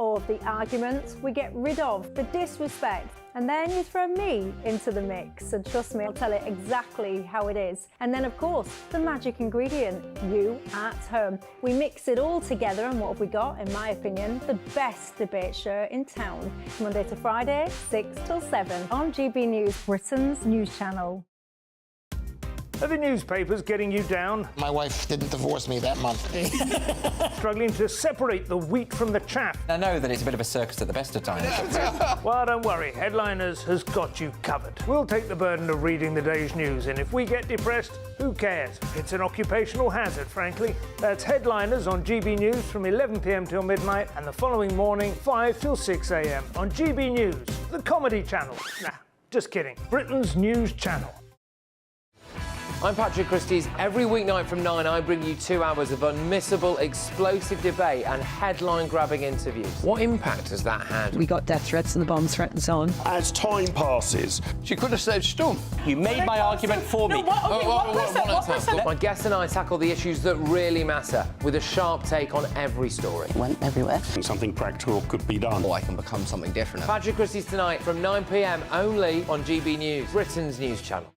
all of the arguments, we get rid of the disrespect, and then you throw me into the mix. And trust me, I'll tell it exactly how it is. And then, of course, the magic ingredient, you at home. We mix it all together, and what have we got? In my opinion, the best debate show in town. Monday to Friday, 6 till 7 on GB News, Britain's news channel. Are the newspapers getting you down? My wife didn't divorce me that month. Struggling to separate the wheat from the chaff? I know that it's a bit of a circus at the best of times. Well, don't worry, Headliners has got you covered. We'll take the burden of reading the day's news, and if we get depressed, who cares? It's an occupational hazard, frankly. That's Headliners on GB News from 11 p.m. till midnight, and the following morning, 5 till 6 a.m. on GB News, the comedy channel. Nah, just kidding. Britain's news channel. I'm Patrick Christie's. Every weeknight from 9, I bring you 2 hours of unmissable, explosive debate and headline-grabbing interviews. What impact has that had? We got death threats and the bomb threats on. As time passes, She could have said Storm. you made my argument for me. My guests and I tackle the issues that really matter, with a sharp take on every story. Went everywhere. Something practical could be done. I can become something different. Patrick Christie's tonight from 9 p.m. only on GB News, Britain's news channel.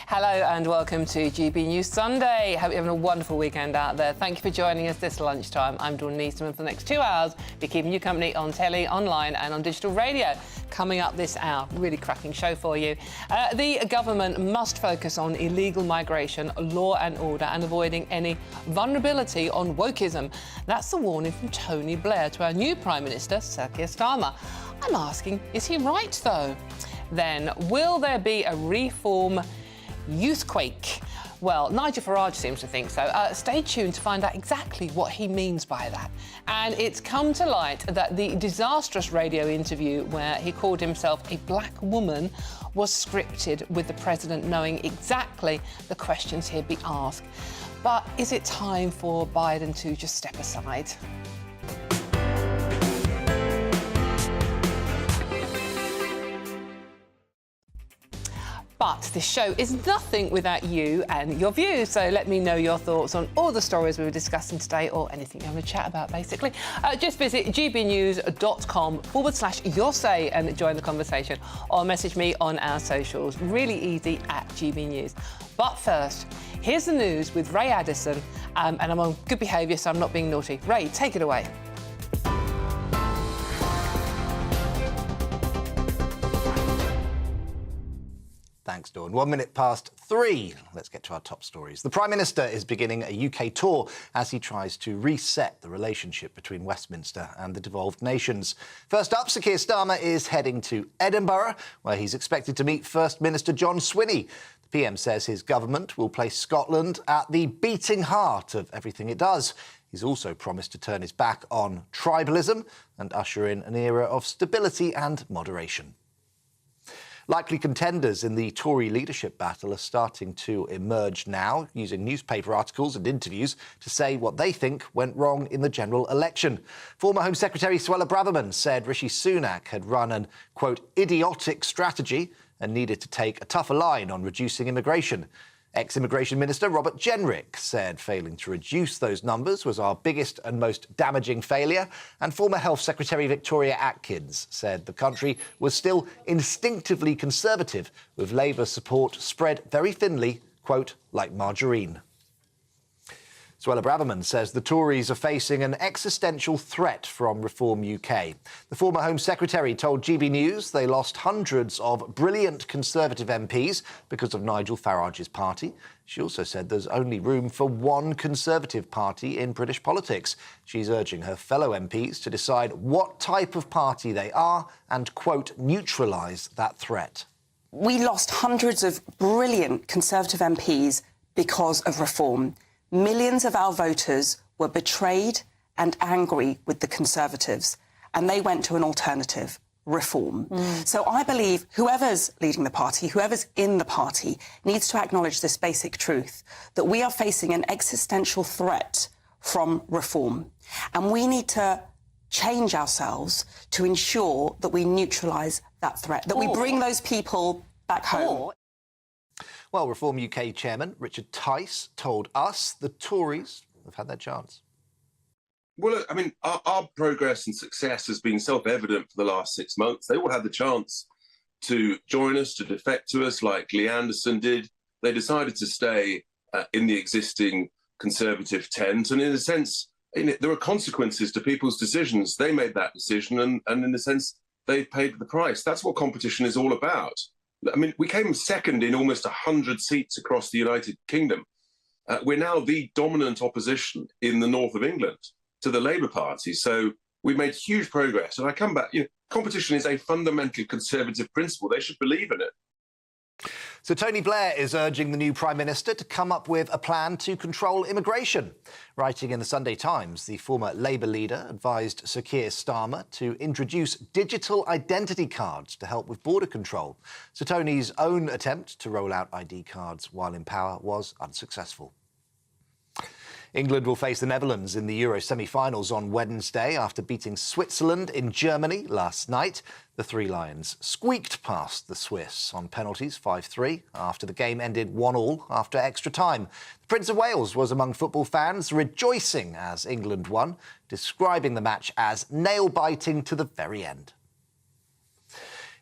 Hello and welcome to GB News Sunday. Hope you're having a wonderful weekend out there. Thank you for joining us this lunchtime. I'm Dawn Neeson, and for the next 2 hours, we're keeping you company on telly, online and on digital radio. Coming up this hour, really cracking show for you. The government must focus on illegal migration, law and order, and avoiding any vulnerability on wokeism. That's the warning from Tony Blair to our new Prime Minister, Sir Keir Starmer. I'm asking, is he right though? Then, will there be a reform youthquake? Well, Nigel Farage seems to think so. Stay tuned to find out exactly what he means by that. And it's come to light that the disastrous radio interview where he called himself a black woman was scripted, with the president knowing exactly the questions he'd be asked. But is it time for Biden to just step aside? But this show is nothing without you and your views, so let me know your thoughts on all the stories we were discussing today, or anything you want to chat about, basically. Just visit gbnews.com/your say and join the conversation, or message me on our socials. Really easy, at GB News. But first, here's the news with Ray Addison, and I'm on good behaviour, so I'm not being naughty. Ray, take it away. Thanks, Dawn. 1 minute past 3. Let's get to our top stories. The Prime Minister is beginning a UK tour as he tries to reset the relationship between Westminster and the devolved nations. First up, Sir Keir Starmer is heading to Edinburgh, where he's expected to meet First Minister John Swinney. The PM says his government will place Scotland at the beating heart of everything it does. He's also promised to turn his back on tribalism and usher in an era of stability and moderation. Likely contenders in the Tory leadership battle are starting to emerge now, using newspaper articles and interviews to say what they think went wrong in the general election. Former Home Secretary Suella Braverman said Rishi Sunak had run an, quote, idiotic strategy and needed to take a tougher line on reducing immigration. Ex-Immigration Minister Robert Jenrick said failing to reduce those numbers was our biggest and most damaging failure. And former Health Secretary Victoria Atkins said the country was still instinctively conservative, with Labour support spread very thinly, quote, like margarine. Suella Braverman says the Tories are facing an existential threat from Reform UK. The former Home Secretary told GB News they lost hundreds of brilliant Conservative MPs because of Nigel Farage's party. She also said there's only room for one Conservative party in British politics. She's urging her fellow MPs to decide what type of party they are and, quote, neutralise that threat. We lost hundreds of brilliant Conservative MPs because of Reform. Millions of our voters were betrayed and angry with the Conservatives, and they went to an alternative, Reform. So I believe whoever's leading the party, whoever's in the party, needs to acknowledge this basic truth, that we are facing an existential threat from Reform. And we need to change ourselves to ensure that we neutralise that threat, that we bring those people back home. Well, Reform UK chairman Richard Tice told us the Tories have had their chance. Well, look, I mean, our progress and success has been self-evident for the last 6 months. They all had the chance to join us, to defect to us, like Lee Anderson did. They decided to stay in the existing Conservative tent. And in a sense, there are consequences to people's decisions. They made that decision, and in a sense, they paid the price. That's what competition is all about. I mean, we came second in almost 100 seats across the United Kingdom. We're now the dominant opposition in the north of England to the Labour Party. So we've made huge progress. And I come back, competition is a fundamental Conservative principle. They should believe in it. So Tony Blair is urging the new Prime Minister to come up with a plan to control immigration. Writing in the Sunday Times, the former Labour leader advised Sir Keir Starmer to introduce digital identity cards to help with border control. So Tony's own attempt to roll out ID cards while in power was unsuccessful. England will face the Netherlands in the Euro semi-finals on Wednesday after beating Switzerland in Germany last night. The Three Lions squeaked past the Swiss on penalties 5-3 after the game ended 1-1 after extra time. The Prince of Wales was among football fans rejoicing as England won, describing the match as nail-biting to the very end.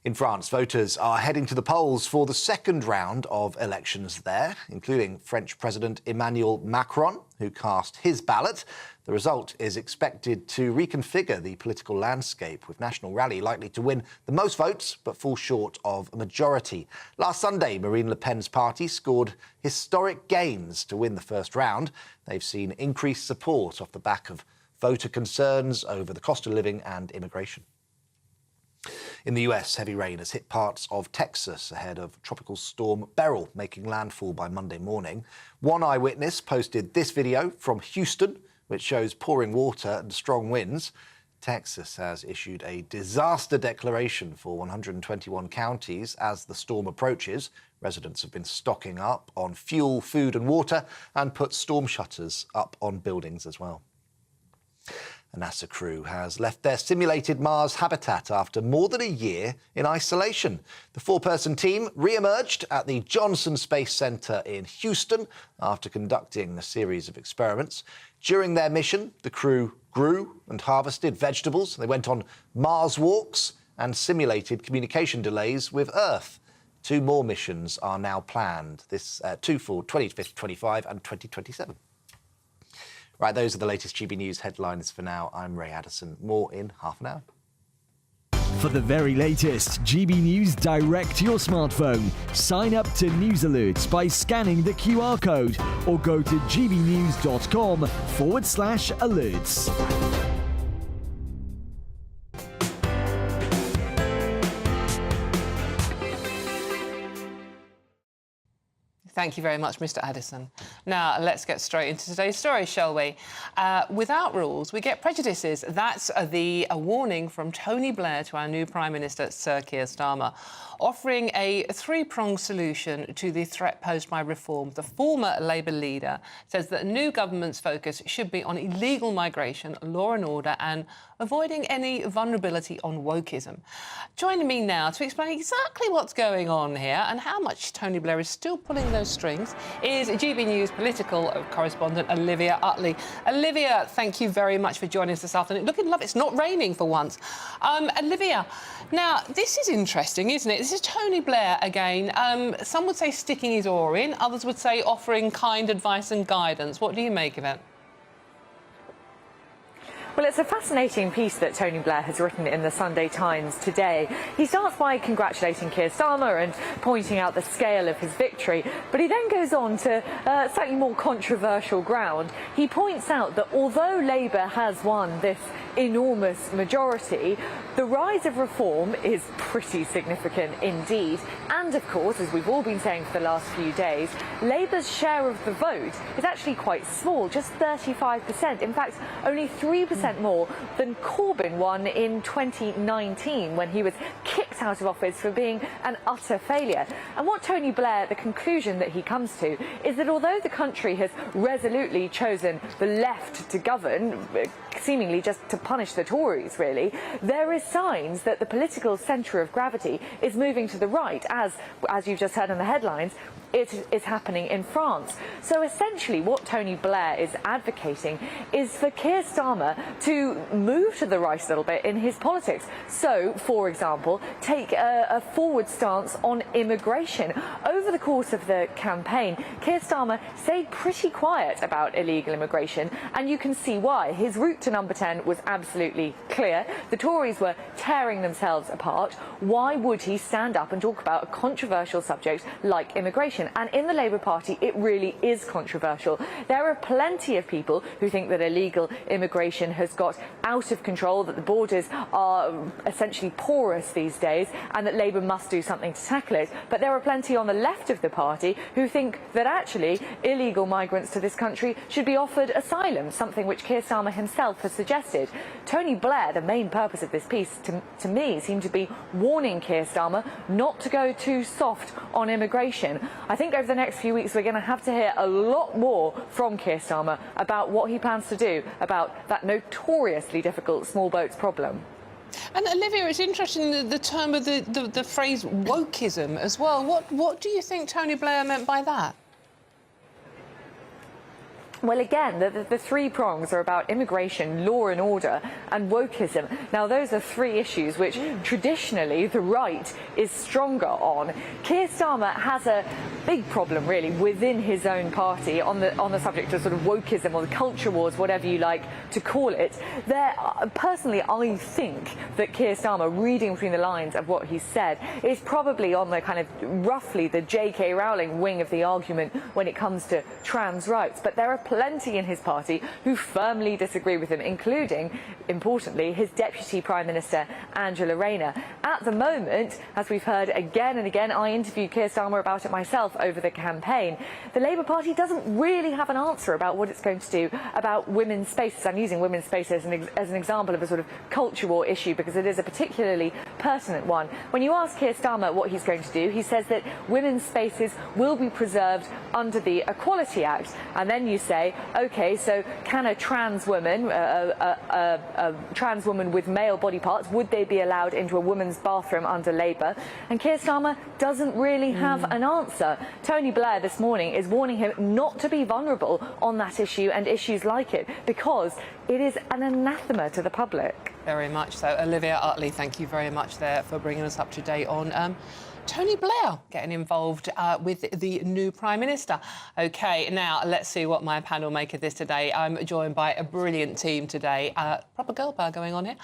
In France, voters are heading to the polls for the second round of elections there, including French President Emmanuel Macron, who cast his ballot. The result is expected to reconfigure the political landscape, with National Rally likely to win the most votes but fall short of a majority. Last Sunday, Marine Le Pen's party scored historic gains to win the first round. They've seen increased support off the back of voter concerns over the cost of living and immigration. In the US, heavy rain has hit parts of Texas ahead of Tropical Storm Beryl making landfall by Monday morning. One eyewitness posted this video from Houston, which shows pouring water and strong winds. Texas has issued a disaster declaration for 121 counties as the storm approaches. Residents have been stocking up on fuel, food and water and put storm shutters up on buildings as well. A NASA crew has left their simulated Mars habitat after more than a year in isolation. The four-person team re-emerged at the Johnson Space Center in Houston after conducting a series of experiments. During their mission, the crew grew and harvested vegetables. They went on Mars walks and simulated communication delays with Earth. 2 more missions are now planned, two for 2025 and 2027. Right, those are the latest GB News headlines for now. I'm Ray Addison. More in half an hour. For the very latest GB News direct to your smartphone, sign up to News Alerts by scanning the QR code or go to gbnews.com/alerts. Thank you very much, Mr. Addison. Now, let's get straight into today's story, shall we? Without rules, we get prejudices. That's a warning from Tony Blair to our new Prime Minister, Sir Keir Starmer, offering a 3-pronged solution to the threat posed by reform. The former Labour leader says that the new government's focus should be on illegal migration, law and order, and avoiding any vulnerability on wokeism. Joining me now to explain exactly what's going on here and how much Tony Blair is still pulling those strings is GB News political correspondent Olivia Utley. Olivia, thank you very much for joining us this afternoon. Looking lovely. It's not raining for once. Olivia, now, this is interesting, isn't it? This is Tony Blair again. Some would say sticking his oar in. Others would say offering kind advice and guidance. What do you make of it? Well, it's a fascinating piece that Tony Blair has written in the Sunday Times today. He starts by congratulating Keir Starmer and pointing out the scale of his victory, but he then goes on to slightly more controversial ground. He points out that although Labour has won this enormous majority, the rise of reform is pretty significant indeed. And of course, as we've all been saying for the last few days, Labour's share of the vote is actually quite small, just 35%. In fact, only 3% more than Corbyn won in 2019 when he was kicked out of office for being an utter failure. And what Tony Blair, the conclusion that he comes to, is that although the country has resolutely chosen the left to govern, seemingly just to punish the Tories, really, there is signs that the political centre of gravity is moving to the right, as you've just heard in the headlines, it is happening in France. So essentially what Tony Blair is advocating is for Keir Starmer to move to the right a little bit in his politics. So, for example, take a forward stance on immigration. Over the course of the campaign, Keir Starmer stayed pretty quiet about illegal immigration, and you can see why. His route to number 10 was absolutely clear. The Tories were tearing themselves apart. Why would he stand up and talk about a controversial subject like immigration? And in the Labour Party, it really is controversial. There are plenty of people who think that illegal immigration has got out of control, that the borders are essentially porous these days, and that Labour must do something to tackle it. But there are plenty on the left of the party who think that actually illegal migrants to this country should be offered asylum, something which Keir Starmer himself has suggested. Tony Blair, the main purpose of this piece, to me, seemed to be warning Keir Starmer not to go too soft on immigration. I think over the next few weeks we're going to have to hear a lot more from Keir Starmer about what he plans to do about that notoriously difficult small boats problem. And Olivia, it's interesting the term of the phrase wokeism as well. What do you think Tony Blair meant by that? Well, again, the three prongs are about immigration, law and order, and wokeism. Now, those are three issues which traditionally the right is stronger on. Keir Starmer has a big problem, really, within his own party on the subject of sort of wokeism or the culture wars, whatever you like to call it. Personally, I think that Keir Starmer, reading between the lines of what he said, is probably on the kind of roughly the J.K. Rowling wing of the argument when it comes to trans rights. But there are plenty in his party who firmly disagree with him, including, importantly, his Deputy Prime Minister, Angela Rayner. At the moment, as we've heard again and again, I interviewed Keir Starmer about it myself over the campaign, the Labour Party doesn't really have an answer about what it's going to do about women's spaces. I'm using women's spaces as an example of a sort of culture war issue because it is a particularly pertinent one. When you ask Keir Starmer what he's going to do, he says that women's spaces will be preserved under the Equality Act. And then you say, OK, so can a trans woman, a trans woman with male body parts, would they be allowed into a woman's bathroom under Labour? And Keir Starmer doesn't really have an answer. Tony Blair this morning is warning him not to be vulnerable on that issue and issues like it because it is an anathema to the public. Very much so. Olivia Utley, thank you very much there for bringing us up to date on Tony Blair getting involved with the new Prime Minister. OK, now let's see what my panel make of this today. I'm joined by a brilliant team today. Proper girl power going on here.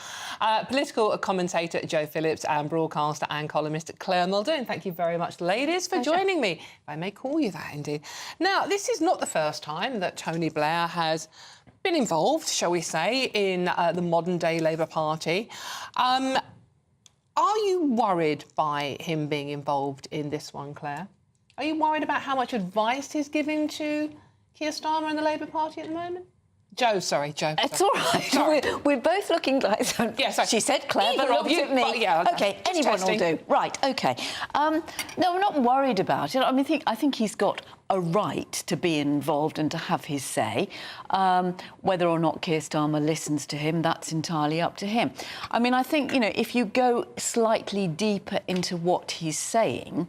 Political commentator Joe Phillips and broadcaster and columnist Claire Muldoon. Thank you very much, ladies, for joining me. If I may call you that, indeed. Now, this is not the first time that Tony Blair has been involved, shall we say, in the modern-day Labour Party. Are you worried by him being involved in this one, Claire? Are you worried about how much advice he's giving to Keir Starmer and the Labour Party at the moment? Joe, sorry, Joe. It's all right. We're both looking like... Yeah, sorry. She said Claire, Either but of looked you, at me. but yeah, OK, just anyone testing. will do. Right, OK. No, we're not worried about it. I mean, I think he's got a right to be involved and to have his say. Whether or not Keir Starmer listens to him, that's entirely up to him. I mean, I think, you know, if you go slightly deeper into what he's saying,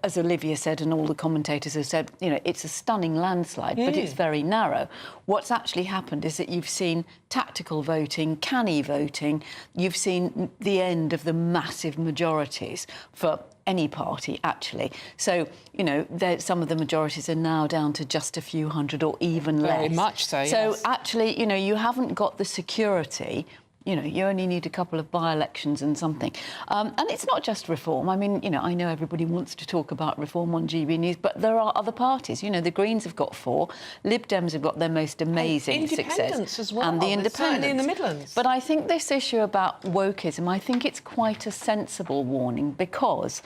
as Olivia said and all the commentators have said, you know, it's a stunning landslide, but it's very narrow. What's actually happened is that you've seen tactical voting, canny voting, you've seen the end of the massive majorities for any party, actually. So, you know, some of the majorities are now down to just a few hundred or even less. Very much so, yes. So, actually, you know, you haven't got the security. You know, you only need a couple of by-elections and something. And it's not just reform. I mean, you know, I know everybody wants to talk about reform on GB News, but there are other parties. You know, the Greens have got 4. Lib Dems have got their most amazing success. As well. And the Independents. Certainly in the Midlands. But I think this issue about wokeism, I think it's quite a sensible warning because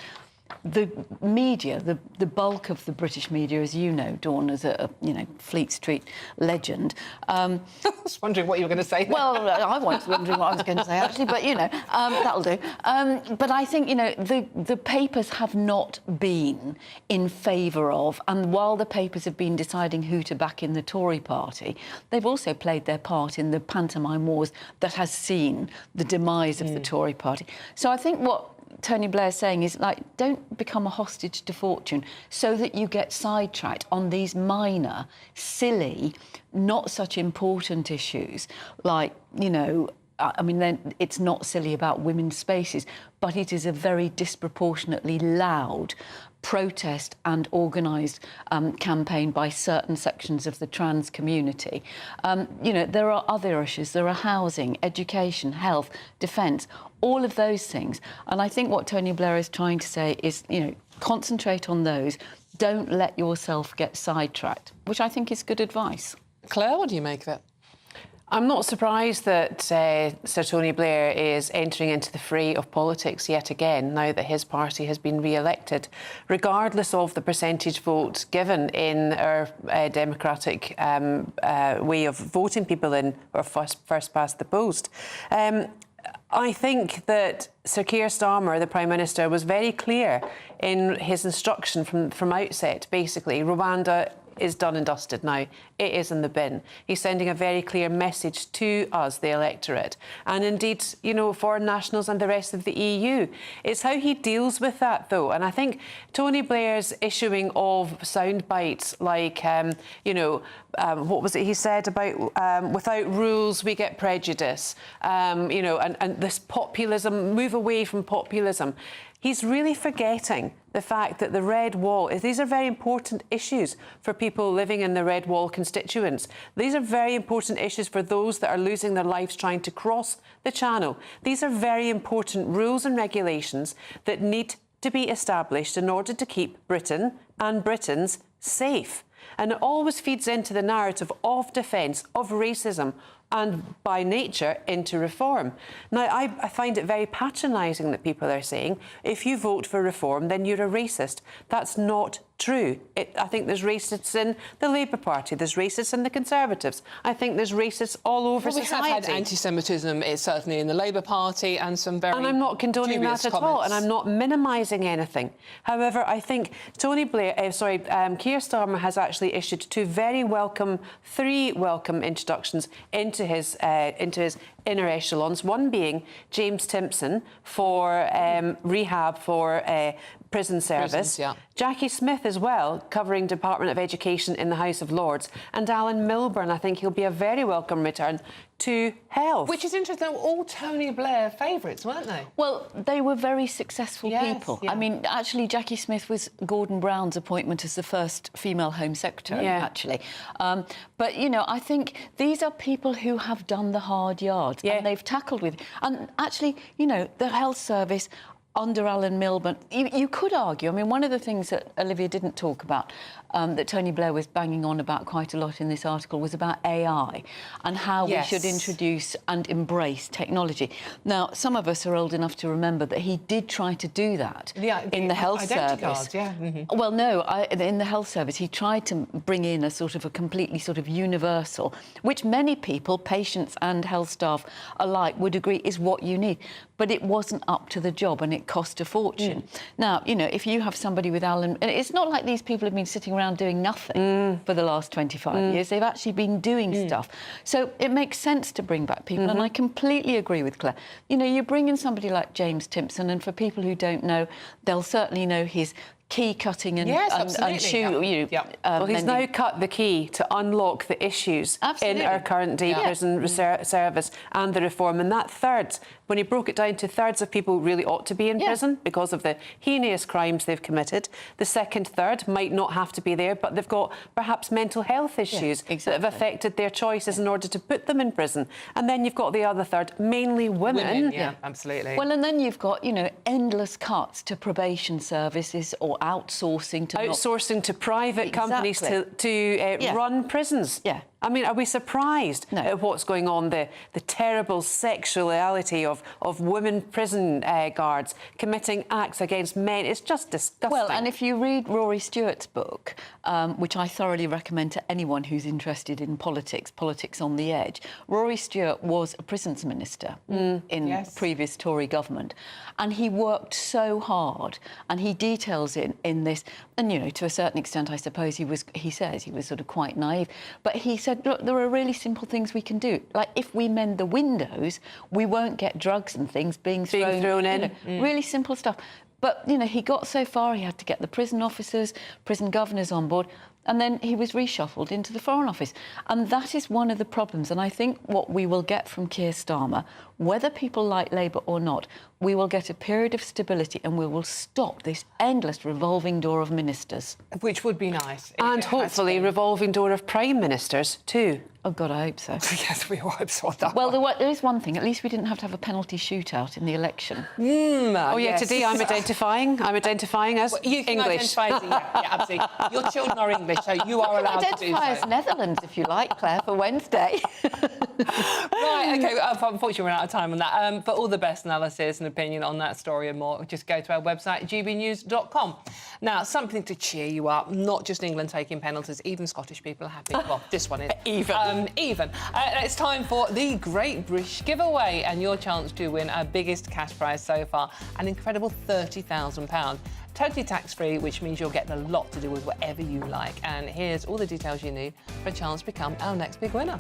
the media, the bulk of the British media, as you know, Dawn, as a you know, Fleet Street legend. I was wondering what you were going to say. Well, I was wondering what I was going to say, actually, but, you know, that'll do. But I think, you know, the papers have not been in favour of, and while the papers have been deciding who to back in the Tory party, they've also played their part in the pantomime wars that has seen the demise of the Tory party. So I think what Tony Blair's saying is, like, don't become a hostage to fortune so that you get sidetracked on these minor, silly, not such important issues like, you know, I mean, then it's not silly about women's spaces, but it is a very disproportionately loud protest and organised campaign by certain sections of the trans community. You know, there are other issues. There are housing, education, health, defence, all of those things. And I think what Tony Blair is trying to say is, you know, concentrate on those. Don't let yourself get sidetracked, which I think is good advice. Claire, what do you make of it? I'm not surprised that Sir Tony Blair is entering into the fray of politics yet again, now that his party has been re-elected, regardless of the percentage vote given in our democratic way of voting people in, or first past the post. I think that Sir Keir Starmer, the Prime Minister, was very clear in his instruction from outset, basically. Rwanda is done and dusted now. It is in the bin. He's sending a very clear message to us, the electorate, and indeed, you know, foreign nationals and the rest of the EU. It's how he deals with that, though. And I think Tony Blair's issuing of sound bites like, you know, what was it he said about without rules we get prejudice, you know, and this populism, move away from populism. He's really forgetting the fact that the Red Wall, these are very important issues for people living in the Red Wall constituents. These are very important issues for those that are losing their lives trying to cross the Channel. These are very important rules and regulations that need to be established in order to keep Britain and Britons safe. And it always feeds into the narrative of defence, of racism, and by nature into reform. Now, I find it very patronising that people are saying, if you vote for reform, then you're a racist. That's not true. I think there's racists in the Labour Party, there's racists in the Conservatives. I think there's racists all over society. We have had anti-Semitism, certainly in the Labour Party, and some very And I'm not condoning that at all, and I'm not minimising anything. However, I think Tony Blair, Keir Starmer has actually issued three welcome introductions into his inner echelons, one being James Timpson for rehab for prison service. Prisons, yeah. Jackie Smith as well, covering Department of Education in the House of Lords. And Alan Milburn, I think he'll be a very welcome return to health. Which is interesting, all Tony Blair favourites, weren't they? Well, they were very successful people. Yeah. I mean, actually, Jackie Smith was Gordon Brown's appointment as the first female Home Secretary, actually. But, you know, I think these are people who have done the hard yards and they've tackled with... And actually, you know, the health service... under Alan Milburn, you could argue, I mean, one of the things that Olivia didn't talk about, that Tony Blair was banging on about quite a lot in this article, was about AI and how we should introduce and embrace technology. Now, some of us are old enough to remember that he did try to do that in the health service. Cards, Well, no, in the health service, he tried to bring in a sort of a completely sort of universal, which many people, patients and health staff alike, would agree is what you need. But it wasn't up to the job and it cost a fortune. Now, you know, if you have somebody with Alan... And it's not like these people have been sitting around doing nothing for the last 25 years. They've actually been doing stuff. So it makes sense to bring back people, and I completely agree with Claire. You know, you bring in somebody like James Timpson, and for people who don't know, they'll certainly know his key cutting and well, he's now cut the key to unlock the issues in our current day prison service and the reform. And that third, when he broke it down to thirds of people really ought to be in prison because of the heinous crimes they've committed. The second third might not have to be there, but they've got perhaps mental health issues that have affected their choices in order to put them in prison. And then you've got the other third, mainly women. Yeah, absolutely. Well, and then you've got, you know, endless cuts to probation services or outsourcing to private companies to run prisons. Yeah. I mean, are we surprised at what's going on, the terrible sexuality of women prison guards committing acts against men? It's just disgusting. Well, and if you read Rory Stewart's book, which I thoroughly recommend to anyone who's interested in politics on the edge, Rory Stewart was a prisons minister in previous Tory government, and he worked so hard, and he details in this, and, you know, to a certain extent, I suppose he says he was sort of quite naive, but he said said, look, there are really simple things we can do. Like, if we mend the windows, we won't get drugs and things being thrown in. Really simple stuff. But, you know, he got so far, he had to get the prison officers, prison governors on board, and then he was reshuffled into the Foreign Office. And that is one of the problems. And I think what we will get from Keir Starmer, whether people like Labour or not, we will get a period of stability and we will stop this endless revolving door of ministers. Which would be nice. And hopefully revolving door of Prime Ministers too. Oh, God, I hope so. Yes, we hope so. On that well, there is one thing. At least we didn't have to have a penalty shootout in the election. Oh, yeah, today I'm identifying as well, you can English. Identify yeah, absolutely. Your children are English, so you are allowed to do so. Identify as Netherlands, if you like, Claire, for Wednesday. Right, OK, unfortunately we're out of time on that. But all the best analysis and opinion on that story and more, just go to our website, gbnews.com. Now, something to cheer you up, not just England taking penalties, even Scottish people are happy. Well, this one is. Even. It's time for the Great British Giveaway and your chance to win our biggest cash prize so far, an incredible £30,000. Totally tax-free, which means you'll get a lot to do with whatever you like. And here's all the details you need for a chance to become our next big winner.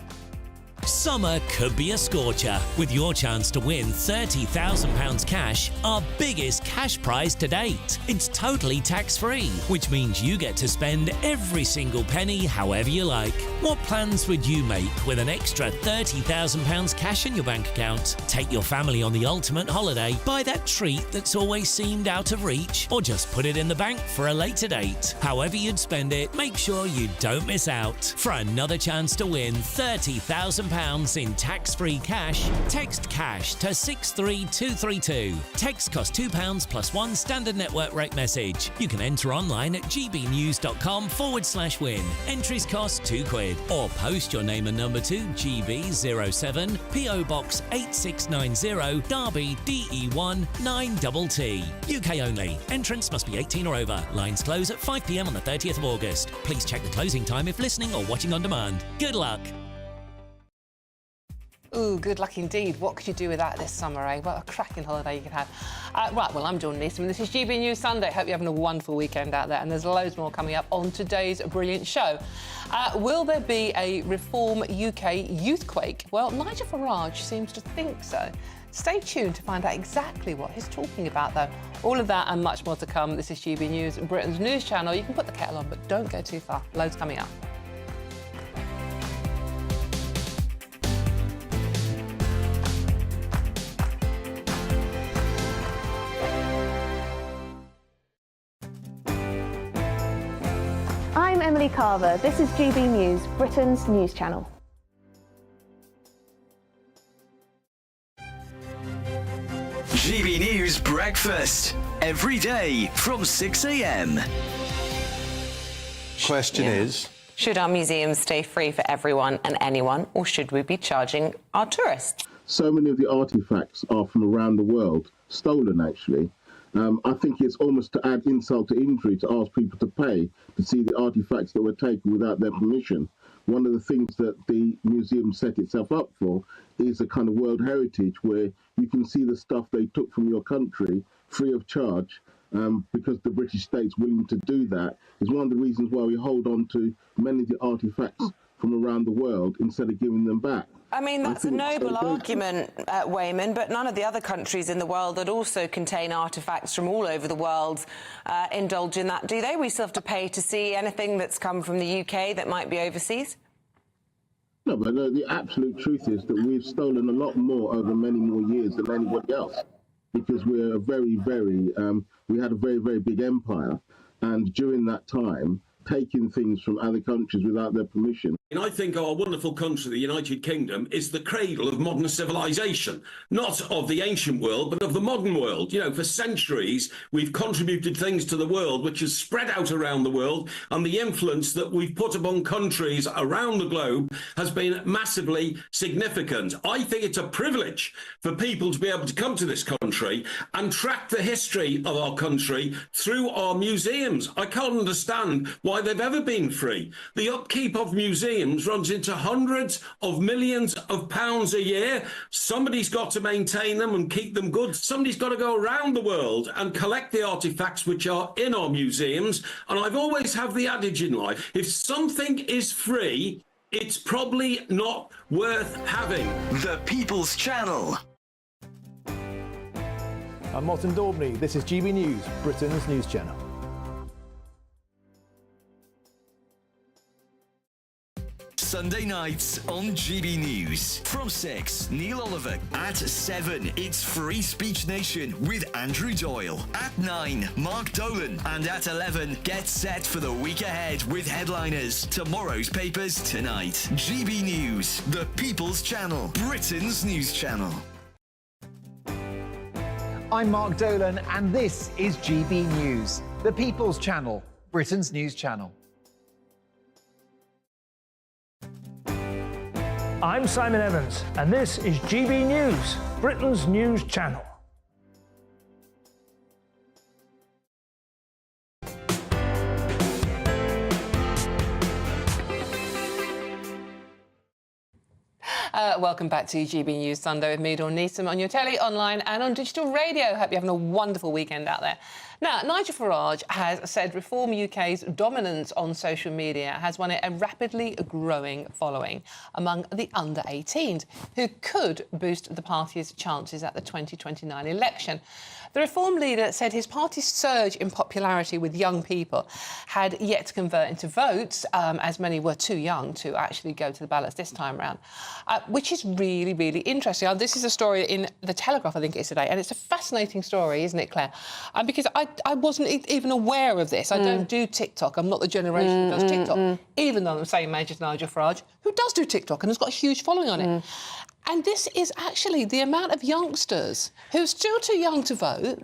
Summer could be a scorcher, with your chance to win £30,000 cash, our biggest cash prize to date. It's totally tax-free, which means you get to spend every single penny however you like. What plans would you make with an extra £30,000 cash in your bank account? Take your family on the ultimate holiday, buy that treat that's always seemed out of reach, or just put it in the bank for a later date. However you'd spend it, make sure you don't miss out. For another chance to win £30,000 in tax-free cash, text cash to 63232. Text costs £2 plus one standard network rate message. You can enter online at gbnews.com/win. Entries cost £2. Or post your name and number to GB07 PO Box 8690 Derby DE1 9TT. UK only. Entrants must be 18 or over. Lines close at 5 p.m. on the 30th of August. Please check the closing time if listening or watching on demand. Good luck. Ooh, good luck indeed. What could you do with that this summer, eh? What a cracking holiday you could have. Right, well, I'm Dawn Neeson. This is GB News Sunday. Hope you're having a wonderful weekend out there, and there's loads more coming up on today's brilliant show. Will there be a Reform UK youthquake? Well, Nigel Farage seems to think so. Stay tuned to find out exactly what he's talking about, though. All of that and much more to come. This is GB News, Britain's news channel. You can put the kettle on, but don't go too far. Loads coming up. I'm Emily Carver. This is GB News, Britain's news channel. GB News Breakfast, every day from 6 a.m. Question is... Should our museums stay free for everyone and anyone, or should we be charging our tourists? So many of the artefacts are from around the world, stolen actually. I think it's almost to add insult to injury to ask people to pay to see the artefacts that were taken without their permission. One of the things that the museum set itself up for is a kind of World Heritage where you can see the stuff they took from your country free of charge, because the British state's willing to do that. Is one of the reasons why we hold on to many of the artefacts from around the world instead of giving them back. I mean, that's a noble argument, Wayman, but none of the other countries in the world that also contain artefacts from all over the world indulge in that, do they? We still have to pay to see anything that's come from the UK that might be overseas? No, but the absolute truth is that we've stolen a lot more over many more years than anybody else, because we're a very, we had a very, very big empire, and during that time, taking things from other countries without their permission. And I think our wonderful country, the United Kingdom, is the cradle of modern civilization, not of the ancient world, but of the modern world. You know, for centuries, we've contributed things to the world which has spread out around the world, and the influence that we've put upon countries around the globe has been massively significant. I think it's a privilege for people to be able to come to this country and track the history of our country through our museums. I can't understand why they've ever been free. The upkeep of museums runs into hundreds of millions of pounds a year. Somebody's got to maintain them and keep them good. Somebody's got to go around the world and collect the artifacts which are in our museums. And I've always have the adage in life, if something is free, it's probably not worth having. The People's Channel. I'm Martin Daubney. This is GB News, Britain's news channel. Sunday nights on GB News. From 6, Neil Oliver. At 7, it's Free Speech Nation with Andrew Doyle. At 9, Mark Dolan. And at 11, get set for the week ahead with headliners. Tomorrow's papers tonight. GB News, the People's Channel, Britain's news channel. I'm Mark Dolan, and this is GB News, the People's Channel, Britain's news channel. I'm Simon Evans, and this is GB News, Britain's news channel. Welcome back to GB News Sunday with me, Dawn Neeson, on your telly, online and on digital radio. Hope you're having a wonderful weekend out there. Now, Nigel Farage has said Reform UK's dominance on social media has won it a rapidly growing following among the under-18s, who could boost the party's chances at the 2029 election. The Reform leader said his party's surge in popularity with young people had yet to convert into votes, as many were too young to actually go to the ballots this time round, which is really, really interesting. This is a story in The Telegraph, I think it is today, and it's a fascinating story, isn't it, Claire? Because I wasn't even aware of this. I don't do TikTok. I'm not the generation who does TikTok, even though I'm the same age as Nigel Farage, who does do TikTok and has got a huge following on it. And this is actually the amount of youngsters who are still too young to vote,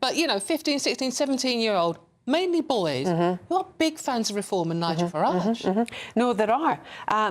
but, you know, 15, 16, 17-year-old, mainly boys, who are big fans of Reform and Nigel Farage. No, there are.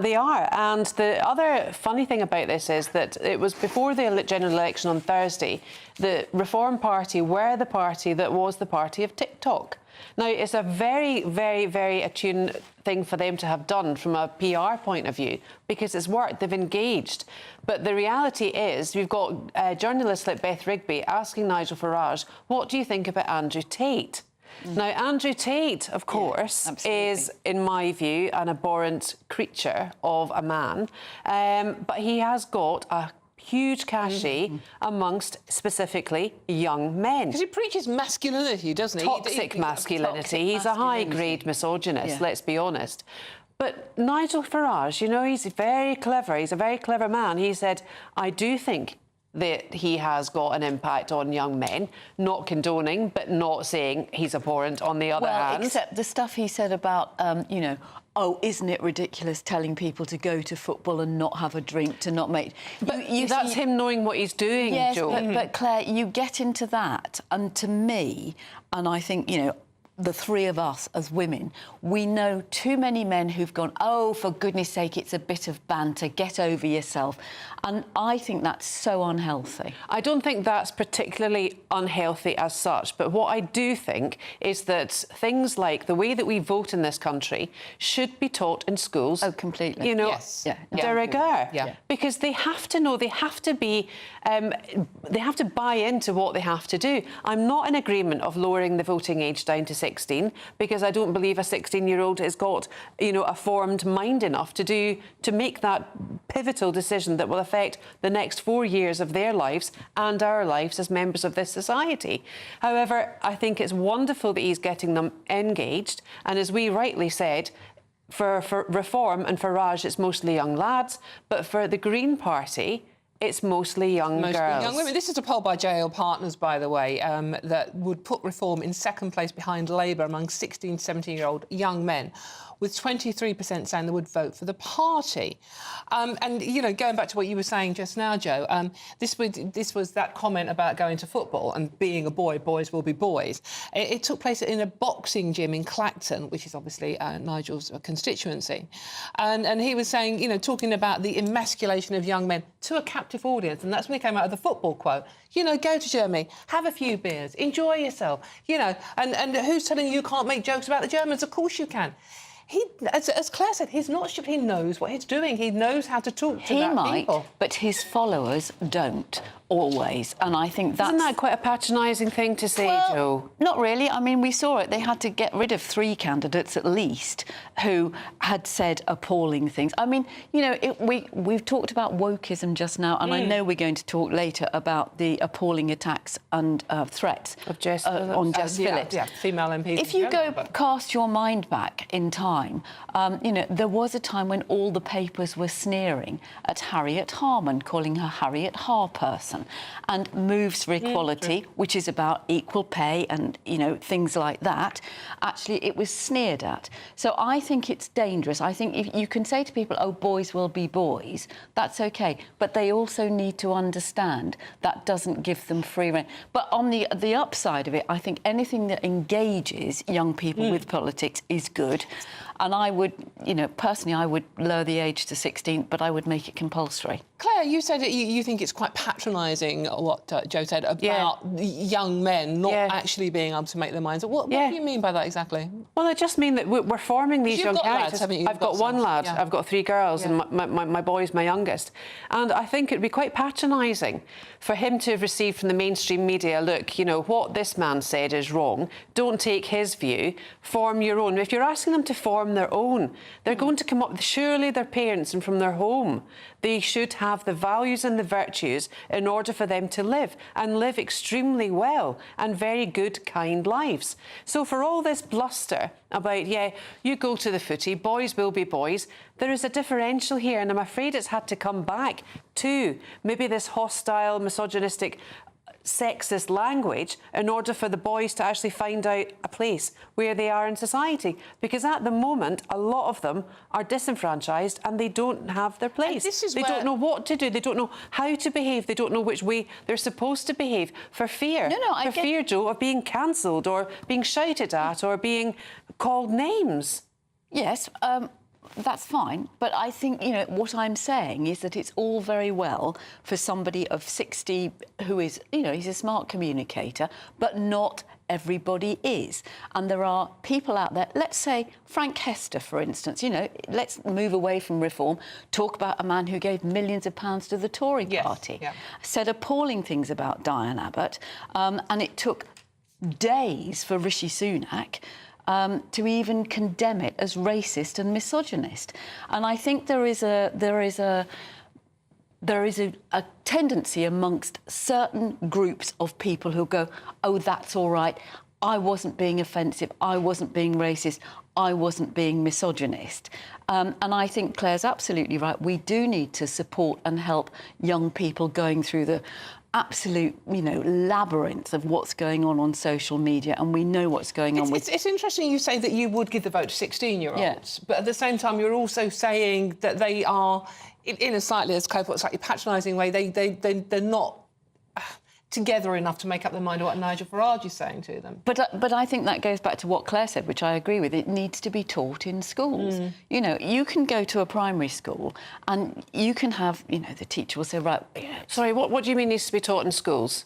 They are. And the other funny thing about this is that it was before the general election on Thursday, the Reform Party were the party that was the party of TikTok. Now, it's a very, very, very attuned thing for them to have done from a PR point of view, because it's worked, they've engaged. But the reality is, we've got journalists like Beth Rigby asking Nigel Farage, what do you think about Andrew Tate? Now, Andrew Tate, of course, is, in my view, an abhorrent creature of a man, but he has got a huge cachet amongst specifically young men. Because he preaches masculinity, doesn't he? Toxic masculinity. He's a high-grade misogynist, let's be honest. But Nigel Farage, you know, he's very clever. He's a very clever man. He said, I do think that he has got an impact on young men, not condoning, but not saying he's abhorrent on the other hand. Well, except the stuff he said about, you know, oh, isn't it ridiculous telling people to go to football and not have a drink, to not make... But that's him knowing what he's doing, yes, Jo. But Claire, you get into that, and to me, and I think, you know, the three of us as women, we know too many men who've gone, oh, for goodness sake, it's a bit of banter, get over yourself. And I think that's so unhealthy. I don't think that's particularly unhealthy as such, but what I do think is that things like the way that we vote in this country should be taught in schools. Oh, completely. You know, yes. de rigueur. Because they have to know, they have to be, they have to buy into what they have to do. I'm not in agreement of lowering the voting age down to 16, because I don't believe a 16-year-old has got, you know, a formed mind enough to make that pivotal decision that will affect the next 4 years of their lives and our lives as members of this society. However, I think it's wonderful that he's getting them engaged, and as we rightly said, for Reform and Farage, it's mostly young lads, but for the Green Party, it's mostly young girls. Young women. This is a poll by JL Partners, by the way, that would put Reform in second place behind Labour among 16 to 17-year-old young men, with 23% saying they would vote for the party. And, you know, going back to what you were saying just now, Jo, this was that comment about going to football and being a boy, boys will be boys. It took place in a boxing gym in Clacton, which is obviously Nigel's constituency. And he was saying, you know, talking about the emasculation of young men to a captive audience. And that's when he came out of the football quote. You know, go to Germany, have a few beers, enjoy yourself, you know. And who's telling you can't make jokes about the Germans? Of course you can. He, as Claire said, he's not stupid. He knows what he's doing. He knows how to talk to that people. But his followers don't. always. And I think that's... Isn't that quite a patronising thing to say, well, Jo? Not really. I mean, we saw it. They had to get rid of 3 candidates at least who had said appalling things. I mean, you know, we've talked about wokeism just now, and I know we're going to talk later about the appalling attacks and threats of Jess on Jess Phillips. Yeah, female MPs. If you cast your mind back in time, you know, there was a time when all the papers were sneering at Harriet Harman, calling her Harriet Harperson, and Moves for Equality, which is about equal pay and, you know, things like that. Actually, it was sneered at. So I think it's dangerous. I think if you can say to people, oh, boys will be boys, that's OK. But they also need to understand that doesn't give them free rein. But on the upside of it, I think anything that engages young people with politics is good. And I would, you know, personally, I would lower the age to 16, but I would make it compulsory. Claire, you said that you think it's quite patronising, what Jo said, about young men not actually being able to make their minds up. What do you mean by that exactly? Well, I just mean that we're forming these young characters. Lads, haven't you? I've got one lad, I've got 3 girls, and my boy's my youngest. And I think it'd be quite patronising for him to have received from the mainstream media, look, you know, what this man said is wrong, don't take his view, form your own. If you're asking them to form their own, they're going to come up, surely their parents and from their home, they should have the values and the virtues in order for them to live, and live extremely well and very good, kind lives. So for all this bluster about, yeah, you go to the footy, boys will be boys, there is a differential here, and I'm afraid it's had to come back to maybe this hostile, misogynistic, sexist language in order for the boys to actually find out a place where they are in society. Because at the moment, a lot of them are disenfranchised and they don't have their place. They don't know what to do. They don't know how to behave. They don't know which way they're supposed to behave for fear. For fear, Jo, of being cancelled or being shouted at or being called names. Yes, that's fine, but I think, you know, what I'm saying is that it's all very well for somebody of 60 who is, you know, he's a smart communicator, but not everybody is. And there are people out there, let's say Frank Hester, for instance, you know, let's move away from reform, talk about a man who gave millions of pounds to the Tory party, said appalling things about Diane Abbott, and it took days for Rishi Sunak to even condemn it as racist and misogynist. And I think there is a tendency amongst certain groups of people who go, oh, that's all right, I wasn't being offensive, I wasn't being racist, I wasn't being misogynist. And I think Claire's absolutely right. We do need to support and help young people going through the absolute, you know, labyrinth of what's going on social media, and we know what's going on with... It's interesting you say that you would give the vote to 16-year-olds, but at the same time you're also saying that they are, in a slightly, as Claire put, slightly patronising way, they're not together enough to make up their mind on what Nigel Farage is saying to them. But I think that goes back to what Claire said, which I agree with. It needs to be taught in schools. You know, you can go to a primary school and you can have, you know, the teacher will say, right... You know, sorry, what do you mean needs to be taught in schools?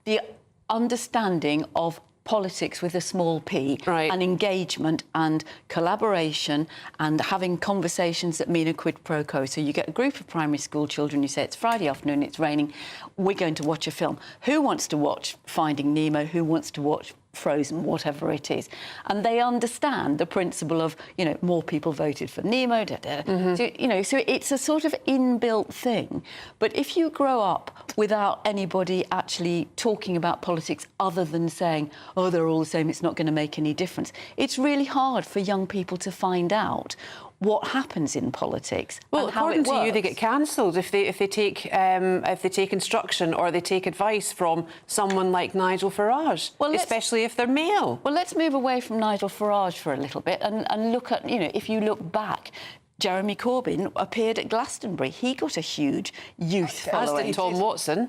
The understanding of politics with a small p, and engagement and collaboration and having conversations that mean a quid pro quo. So you get a group of primary school children, you say it's Friday afternoon, it's raining, we're going to watch a film. Who wants to watch Finding Nemo? Who wants to watch Frozen, whatever it is? And they understand the principle of, you know, more people voted for Nemo, So, you know, so it's a sort of inbuilt thing. But if you grow up without anybody actually talking about politics other than saying, oh, they're all the same, it's not going to make any difference, it's really hard for young people to find out what happens in politics. Well, and how it according to you, they works. get cancelled if they take instruction or they take advice from someone like Nigel Farage, especially if they're male. Well, let's move away from Nigel Farage for a little bit and look at, you know, if you look back, Jeremy Corbyn appeared at Glastonbury. He got a huge youth following. As did Tom Watson.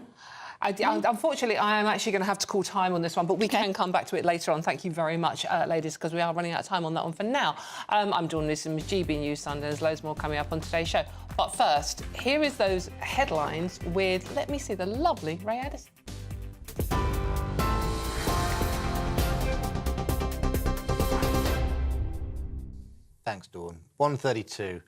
Unfortunately, I am actually going to have to call time on this one, but we can come back to it later on. Thank you very much, ladies, because we are running out of time on that one for now. I'm Dawn Newsom with GB News Sunday. There's loads more coming up on today's show. But first, here is those headlines with, let me see, the lovely Ray Addison. Thanks, Dawn. 1:32.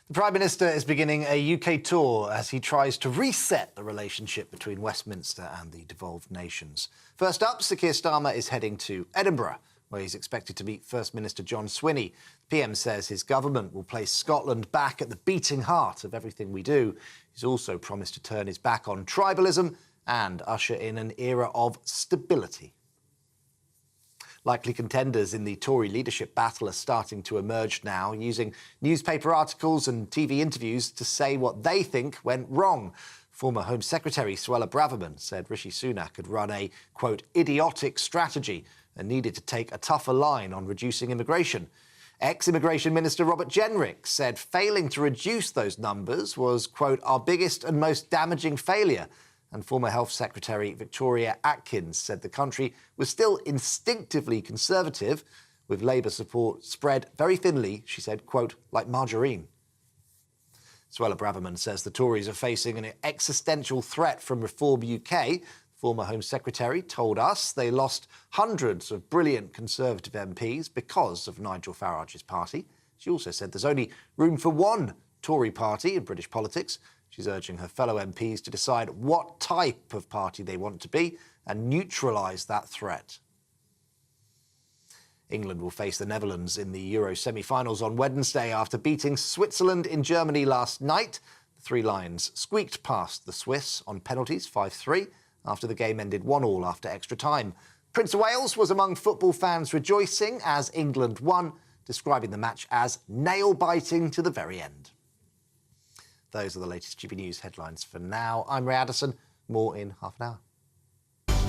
The Prime Minister is beginning a UK tour as he tries to reset the relationship between Westminster and the devolved nations. First up, Sir Keir Starmer is heading to Edinburgh, where he's expected to meet First Minister John Swinney. The PM says his government will place Scotland back at the beating heart of everything we do. He's also promised to turn his back on tribalism and usher in an era of stability. Likely contenders in the Tory leadership battle are starting to emerge now, using newspaper articles and TV interviews to say what they think went wrong. Former Home Secretary Suella Braverman said Rishi Sunak had run a, quote, idiotic strategy and needed to take a tougher line on reducing immigration. Ex-Immigration Minister Robert Jenrick said failing to reduce those numbers was, quote, our biggest and most damaging failure. And former Health Secretary Victoria Atkins said the country was still instinctively conservative, with Labour support spread very thinly, she said, quote, like margarine. Suella Braverman says the Tories are facing an existential threat from Reform UK. Former Home Secretary told us they lost hundreds of brilliant Conservative MPs because of Nigel Farage's party. She also said there's only room for one Tory party in British politics. She's urging her fellow MPs to decide what type of party they want to be and neutralise that threat. England will face the Netherlands in the Euro semi-finals on Wednesday after beating Switzerland in Germany last night. The Three Lions squeaked past the Swiss on penalties 5-3 after the game ended 1-1 after extra time. Prince of Wales was among football fans rejoicing as England won, describing the match as nail-biting to the very end. Those are the latest GB News headlines for now. I'm Ray Addison. More in half an hour.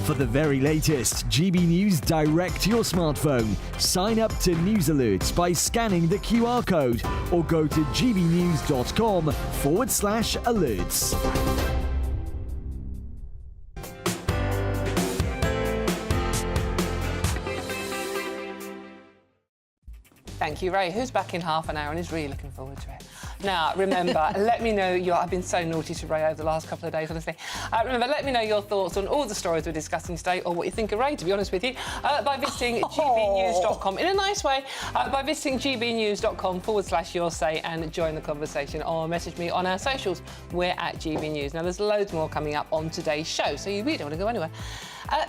For the very latest GB News direct to your smartphone, sign up to News Alerts by scanning the QR code or go to gbnews.com/alerts. Thank you, Ray, who's back in half an hour and is really looking forward to it. Now, remember, let me know I've been so naughty to Ray over the last couple of days, honestly. Remember, let me know your thoughts on all the stories we're discussing today, or what you think of Ray, to be honest with you, by visiting gbnews.com, in a nice way, by visiting gbnews.com/your say and join the conversation, or message me on our socials. We're at GB News. Now, there's loads more coming up on today's show, so you really don't want to go anywhere.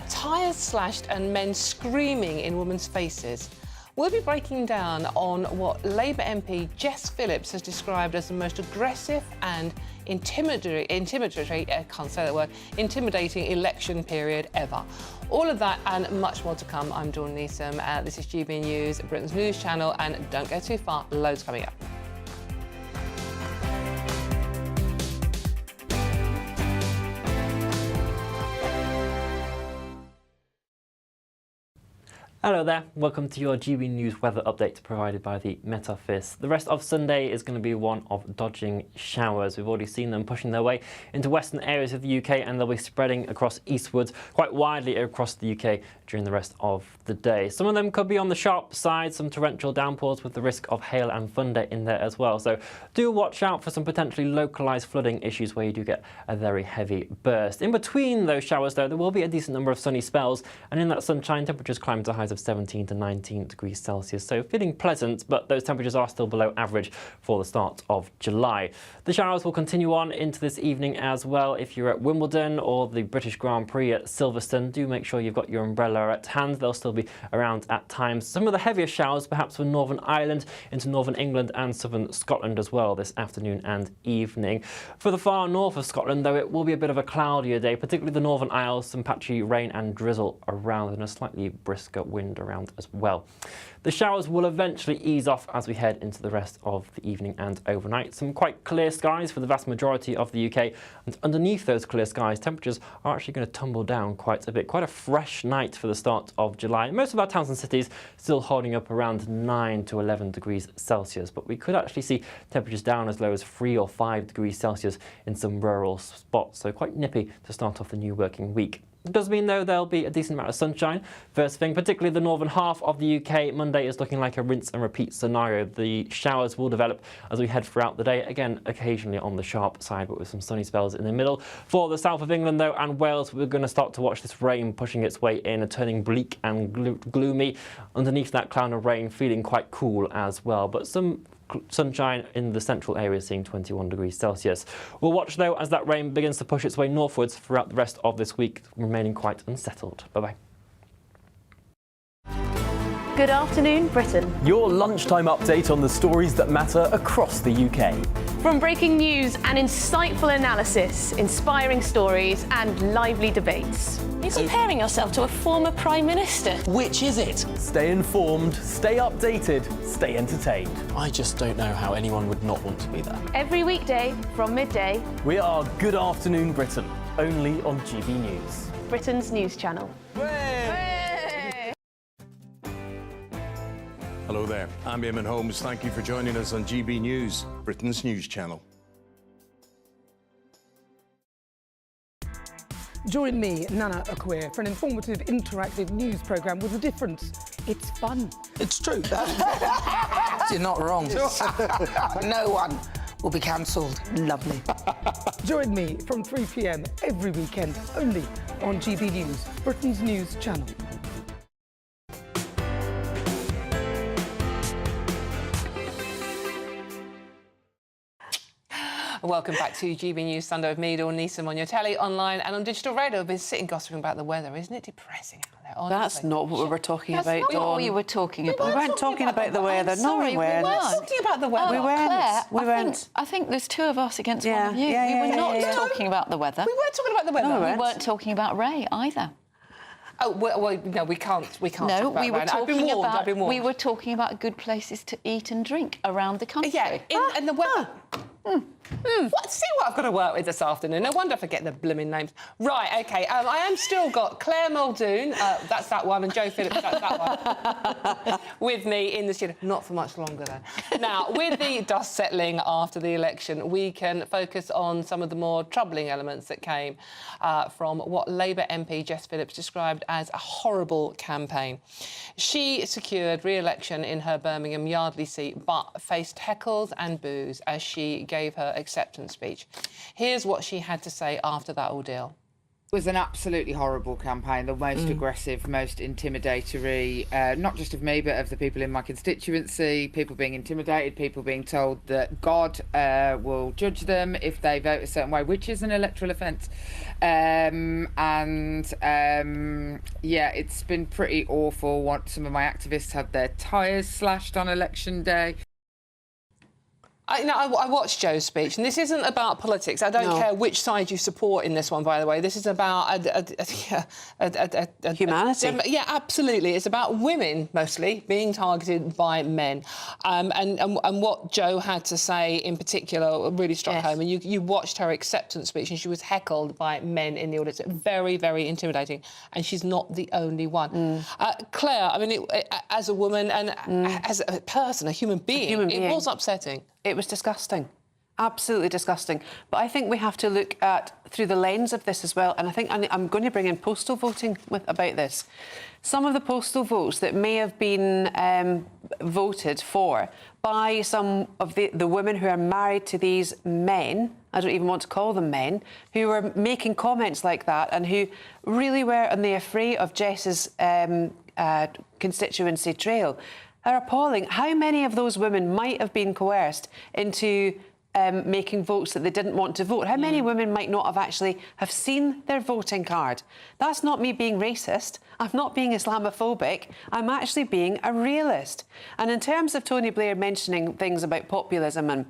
Tyres slashed and men screaming in women's faces. We'll be breaking down on what Labour MP Jess Phillips has described as the most aggressive and intimidating election period ever. All of that and much more to come. I'm Dawn Neeson. This is GB News, Britain's news channel, and don't go too far, loads coming up. Hello there, welcome to your GB News weather update provided by the Met Office. The rest of Sunday is going to be one of dodging showers. We've already seen them pushing their way into western areas of the UK, and they'll be spreading across eastwards quite widely across the UK during the rest of the day. Some of them could be on the sharp side, some torrential downpours with the risk of hail and thunder in there as well. So do watch out for some potentially localised flooding issues where you do get a very heavy burst. In between those showers though, there will be a decent number of sunny spells, and in that sunshine temperatures climb to highs of 17 to 19 degrees Celsius, so feeling pleasant, but those temperatures are still below average for the start of July. The showers will continue on into this evening as well. If you're at Wimbledon or the British Grand Prix at Silverstone, do make sure you've got your umbrella at hand. They'll still be around at times. Some of the heavier showers perhaps for Northern Ireland into Northern England and Southern Scotland as well this afternoon and evening. For the far north of Scotland though, it will be a bit of a cloudier day, particularly the Northern Isles, some patchy rain and drizzle around and a slightly brisker wind around as well. The showers will eventually ease off as we head into the rest of the evening and overnight. Some quite clear skies for the vast majority of the UK, and underneath those clear skies temperatures are actually going to tumble down quite a bit. Quite a fresh night for the start of July. Most of our towns and cities still holding up around 9 to 11 degrees Celsius, but we could actually see temperatures down as low as 3 or 5 degrees Celsius in some rural spots, so quite nippy to start off the new working week. It does mean, though, there'll be a decent amount of sunshine. First thing, particularly the northern half of the UK, Monday is looking like a rinse and repeat scenario. The showers will develop as we head throughout the day, again, occasionally on the sharp side, but with some sunny spells in the middle. For the south of England, though, and Wales, we're going to start to watch this rain pushing its way in and turning bleak and gloomy. Underneath that cloud of rain, feeling quite cool as well, but some sunshine in the central areas, seeing 21 degrees Celsius. We'll watch, though, as that rain begins to push its way northwards throughout the rest of this week, remaining quite unsettled. Bye-bye. Good afternoon, Britain. Your lunchtime update on the stories that matter across the UK. From breaking news and insightful analysis, inspiring stories and lively debates. Are you comparing yourself to a former Prime Minister? Which is it? Stay informed, stay updated, stay entertained. I just don't know how anyone would not want to be there. Every weekday from midday. We are Good Afternoon Britain, only on GB News. Britain's news channel. Hello there, I'm Eamon Holmes. Thank you for joining us on GB News, Britain's news channel. Join me, Nana Akwe, for an informative, interactive news programme with a difference. It's fun. It's true. You're not wrong. No one will be cancelled. Lovely. Join me from 3 p.m. every weekend, only on GB News, Britain's news channel. Welcome back to GB News Sunday with me, Dawn Neeson, on your telly, online and on digital radio. We've been sitting gossiping about the weather. Isn't it depressing out there? Honestly. That's not what we were talking That's about, not Dawn. what you were talking about. We weren't talking about the weather. No, we weren't. We weren't talking about the weather. We weren't. Claire, We weren't. I think there's two of us against one of you. Yeah, we were yeah, not yeah. talking about the weather. We weren't talking about the weather. No, we weren't talking about Ray either. Oh, well, no, we can't. We can't. No, talk about we were Ryan. talking I've been warned. we were talking about good places to eat and drink around the country. Yeah, and the weather. See what I've got to work with this afternoon. No wonder I forget the blooming names. Right, OK, I am still got Claire Muldoon, that's that one, and Joe Phillips, that's that one, with me in the studio. Not for much longer, though. Now, with the dust settling after the election, we can focus on some of the more troubling elements that came from what Labour MP Jess Phillips described as a horrible campaign. She secured re-election in her Birmingham Yardley seat, but faced heckles and boos as she gave her acceptance speech. Here's what she had to say after that ordeal. It was an absolutely horrible campaign, the most aggressive, most intimidatory, not just of me, but of the people in my constituency, people being intimidated, people being told that God will judge them if they vote a certain way, which is an electoral offence. Yeah, it's been pretty awful. Some of my activists had their tyres slashed on election day. I watched Joe's speech, and this isn't about politics. I don't care which side you support in this one, by the way. This is about humanity. Yeah, absolutely. It's about women, mostly, being targeted by men. And what Joe had to say in particular really struck home. And you watched her acceptance speech, and she was heckled by men in the audience. Very, very intimidating. And she's not the only one. Claire, I mean, as a woman and as a person, a human being, it was upsetting. It was disgusting. Absolutely disgusting. But I think we have to look at through the lens of this as well. And I think I'm going to bring in postal voting about this. Some of the postal votes that may have been voted for by some of the women who are married to these men, I don't even want to call them men, who were making comments like that and who really were on the affray of Jess's constituency trail, are appalling. How many of those women might have been coerced into making votes that they didn't want to vote? How many women might not have actually have seen their voting card? That's not me being racist. I'm not being Islamophobic. I'm actually being a realist. And in terms of Tony Blair mentioning things about populism and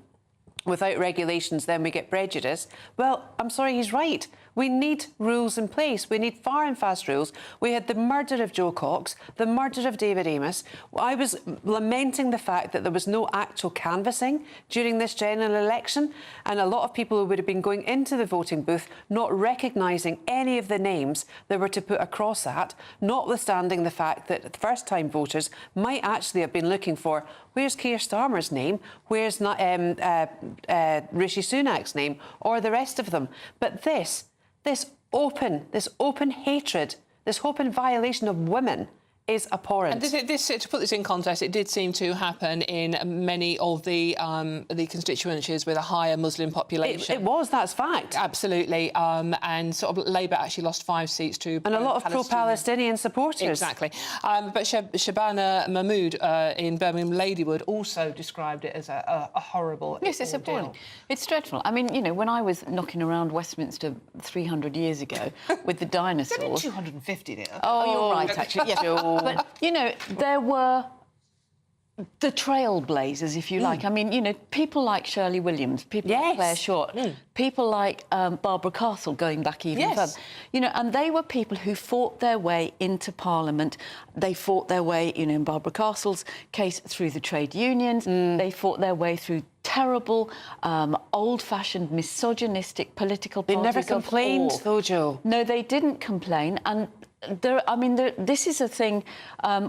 without regulations then we get prejudice, well, I'm sorry, he's right. We need rules in place. We need far and fast rules. We had the murder of Joe Cox, the murder of David Amos. I was lamenting the fact that there was no actual canvassing during this general election, and a lot of people who would have been going into the voting booth not recognising any of the names that were to put across that, notwithstanding the fact that first-time voters might actually have been looking for, where's Keir Starmer's name, where's Rishi Sunak's name, or the rest of them. But this open hatred, this open violation of women is abhorrent. And this, to put this in context, it did seem to happen in many of the constituencies with a higher Muslim population. It was, that's fact. Absolutely. And sort of Labour actually lost 5 seats to... And a lot of pro-Palestinian supporters. Exactly. But Shabana Mahmood in Birmingham Ladywood also described it as a horrible... Yes, it's appalling. It's dreadful. I mean, you know, when I was knocking around Westminster 300 years ago with the dinosaurs... They did 250 there. Oh, you're right, actually. Yes. But, you know, there were the trailblazers, if you like. I mean, you know, people like Shirley Williams, people like Claire Short, people like Barbara Castle, going back even further. You know, and they were people who fought their way into Parliament. They fought their way, you know, in Barbara Castle's case, through the trade unions. They fought their way through terrible, old-fashioned, misogynistic political parties. They never complained, though, Jo. No, they didn't complain. And this is a thing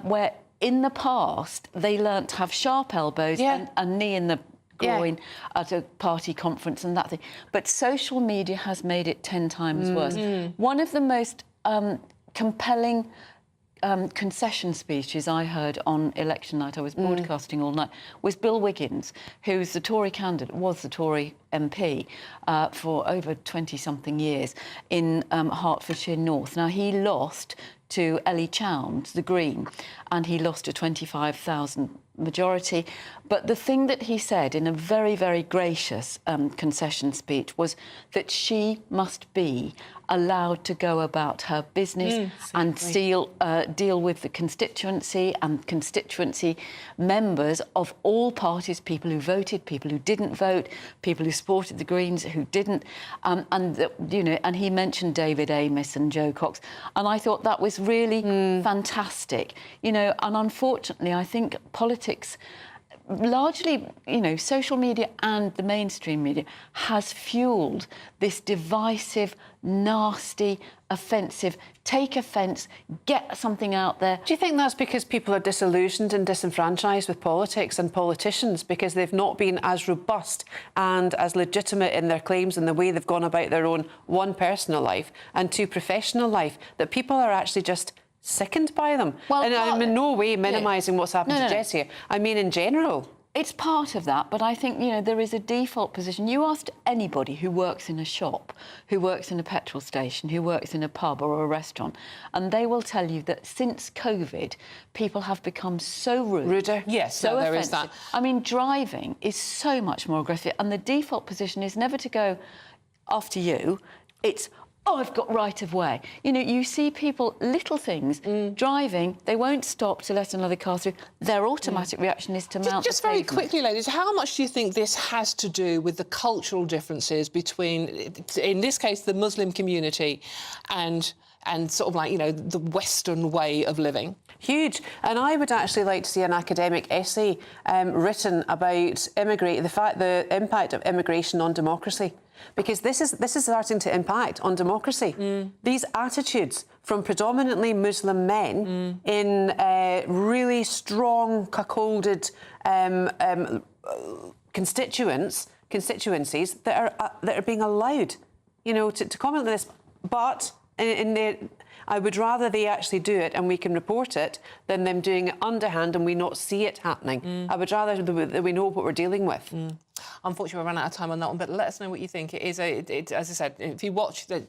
where, in the past, they learnt to have sharp elbows and a knee in the groin at a party conference and that thing. But social media has made it 10 times worse. One of the most compelling concession speeches I heard on election night, I was broadcasting all night, was Bill Wiggins, who's the Tory candidate, was the Tory MP for over 20-something years in Hertfordshire North. Now, he lost to Ellie Chound, the Green, and he lost a 25,000 majority. But the thing that he said in a very, very gracious concession speech was that she must be allowed to go about her business and deal with the constituency and constituency members of all parties, people who voted, people who didn't vote, people who supported the Greens, who didn't, you know, and he mentioned David Amess and Jo Cox, and I thought that was really fantastic, you know. And unfortunately, I think politics, largely, you know, social media and the mainstream media has fuelled this divisive, nasty, offensive, take offence, get something out there. Do you think that's because people are disillusioned and disenfranchised with politics and politicians because they've not been as robust and as legitimate in their claims and the way they've gone about their own, one, personal life and two, professional life, that people are actually just sickened by them? Well, and I'm in no way minimising what's happened to Jess here. I mean, in general. It's part of that, but I think, you know, there is a default position. You asked anybody who works in a shop, who works in a petrol station, who works in a pub or a restaurant, and they will tell you that since COVID, people have become so rude. Ruder? Yes, so there offensive. is that. I mean, driving is so much more aggressive, and the default position is never to go after you. It's, oh, I've got right of way. You know, you see people, little things, driving, they won't stop to let another car through. Their automatic reaction is to mount Just the very pavement. quickly, ladies, how much do you think this has to do with the cultural differences between, in this case, the Muslim community and sort of like, you know, the Western way of living? Huge. And I would actually like to see an academic essay written about the impact of immigration on democracy. Because this is starting to impact on democracy. These attitudes from predominantly Muslim men in really strong, cuckolded constituencies that are being allowed, you know, to comment on this. But I would rather they actually do it and we can report it than them doing it underhand and we not see it happening. I would rather that we know what we're dealing with. Unfortunately, we've run out of time on that one, but let us know what you think. It is, as I said, if you watch the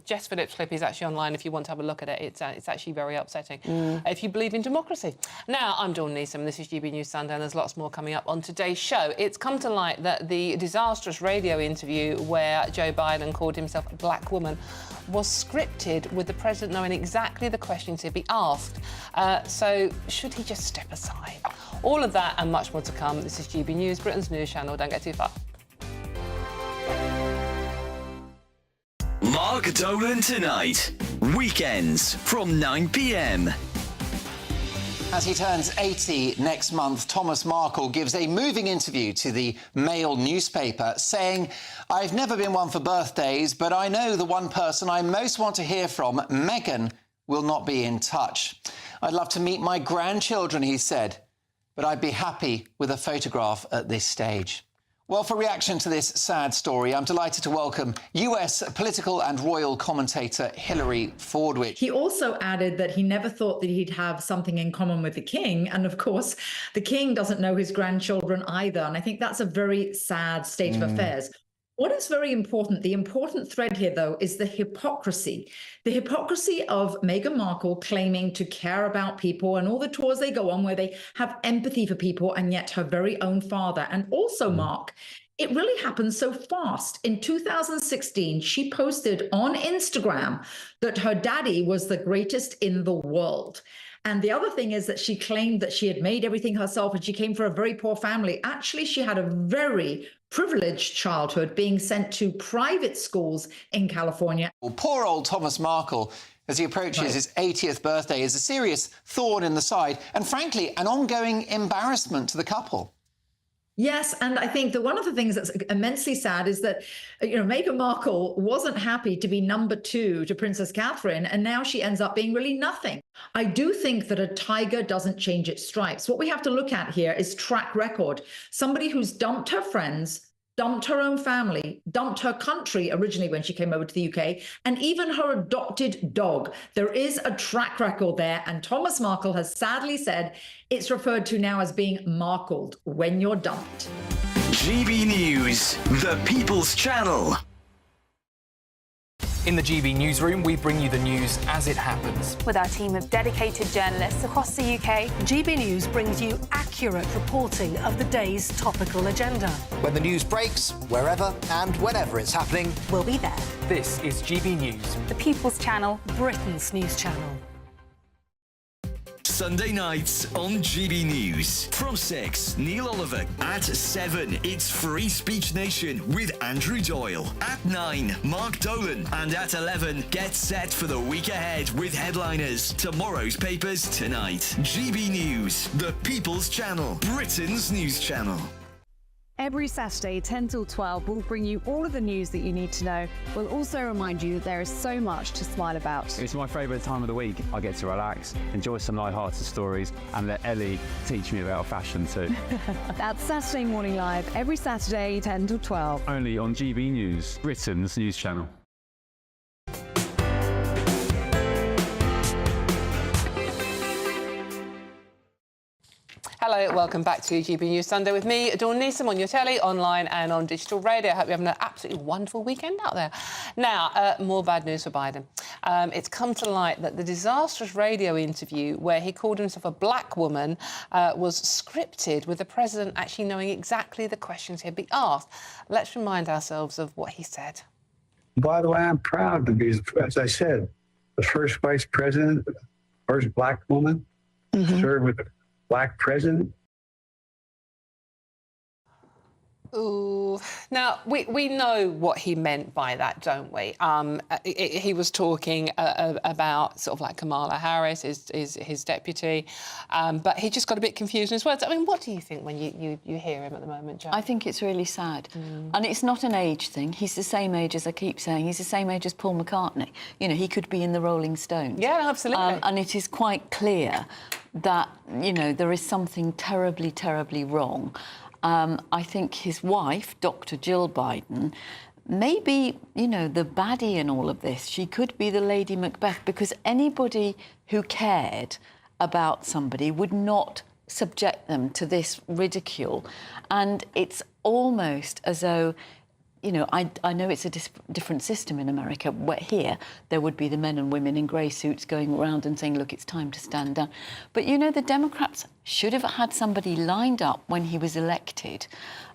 Jess Phillips clip, is actually online if you want to have a look at it. It's actually very upsetting if you believe in democracy. Now, I'm Dawn Neeson, this is GB News Sunday, and there's lots more coming up on today's show. It's come to light that the disastrous radio interview where Joe Biden called himself a black woman was scripted, with the president knowing exactly the questions he'd be asked. So should he just step aside? All of that and much more to come. This is GB News, Britain's news channel. Don't get too far. Mark Dolan tonight. Weekends from 9 p.m. As he turns 80 next month, Thomas Markle gives a moving interview to the Mail newspaper, saying, "I've never been one for birthdays, but I know the one person I most want to hear from, Meghan, will not be in touch. I'd love to meet my grandchildren," he said, "but I'd be happy with a photograph at this stage." Well, for reaction to this sad story, I'm delighted to welcome US political and royal commentator Hilary Fordwich. He also added that he never thought that he'd have something in common with the king. And of course, the king doesn't know his grandchildren either. And I think that's a very sad state of affairs. What is very important, the important thread here, though, is the hypocrisy. The hypocrisy of Meghan Markle claiming to care about people and all the tours they go on where they have empathy for people, and yet her very own father. And also, Mark, it really happened so fast. In 2016, she posted on Instagram that her daddy was the greatest in the world. And the other thing is that she claimed that she had made everything herself and she came from a very poor family. Actually, she had a very privileged childhood, being sent to private schools in California. Well, poor old Thomas Markle, as he approaches his 80th birthday, is a serious thorn in the side and, frankly, an ongoing embarrassment to the couple. Yes, and I think that one of the things that's immensely sad is that, Meghan Markle wasn't happy to be number 2 to Princess Catherine, and now she ends up being really nothing. I do think that a tiger doesn't change its stripes. What we have to look at here is track record. Somebody who's dumped her friends, dumped her own family, dumped her country originally when she came over to the UK, and even her adopted dog. There is a track record there, and Thomas Markle has sadly said it's referred to now as being Markled when you're dumped. GB News, the People's Channel. In the GB newsroom, we bring you the news as it happens. With our team of dedicated journalists across the UK, GB News brings you accurate reporting of the day's topical agenda. When the news breaks, wherever and whenever it's happening, we'll be there. This is GB News, the People's Channel, Britain's news channel. Sunday nights on GB News. From 6, Neil Oliver. At 7, it's Free Speech Nation with Andrew Doyle. At 9, Mark Dolan. And at 11, get set for the week ahead with headliners. Tomorrow's papers tonight. GB News, the People's Channel, Britain's news channel. Every Saturday, 10 till 12, we'll bring you all of the news that you need to know. We'll also remind you that there is so much to smile about. It's my favourite time of the week. I get to relax, enjoy some light-hearted stories, and let Ellie teach me about fashion too. That's Saturday Morning Live, every Saturday, 10 till 12. Only on GB News, Britain's news channel. Hello, welcome back to GB News Sunday with me, Dawn Neeson, on your telly, online and on digital radio. I hope you're having an absolutely wonderful weekend out there. Now, more bad news for Biden. It's come to light that the disastrous radio interview where he called himself a black woman was scripted, with the president actually knowing exactly the questions he'd be asked. Let's remind ourselves of what he said. By the way, I'm proud to be, as I said, the first vice president, first black woman, served with black president. Ooh. Now, we know what he meant by that, don't we? He was talking about sort of like Kamala Harris, his deputy, but he just got a bit confused in his words. I mean, what do you think when you hear him at the moment, Jo? I think it's really sad. And it's not an age thing. He's the same age, as I keep saying, he's the same age as Paul McCartney. You know, he could be in the Rolling Stones. Yeah, absolutely. And it is quite clear that, you know, there is something terribly, terribly wrong. I think his wife, Dr. Jill Biden, may be, you know, the baddie in all of this. She could be the Lady Macbeth, because anybody who cared about somebody would not subject them to this ridicule. And it's almost as though, you know, I know it's a different system in America, where here there would be the men and women in grey suits going around and saying, look, it's time to stand down. But, you know, the Democrats should have had somebody lined up when he was elected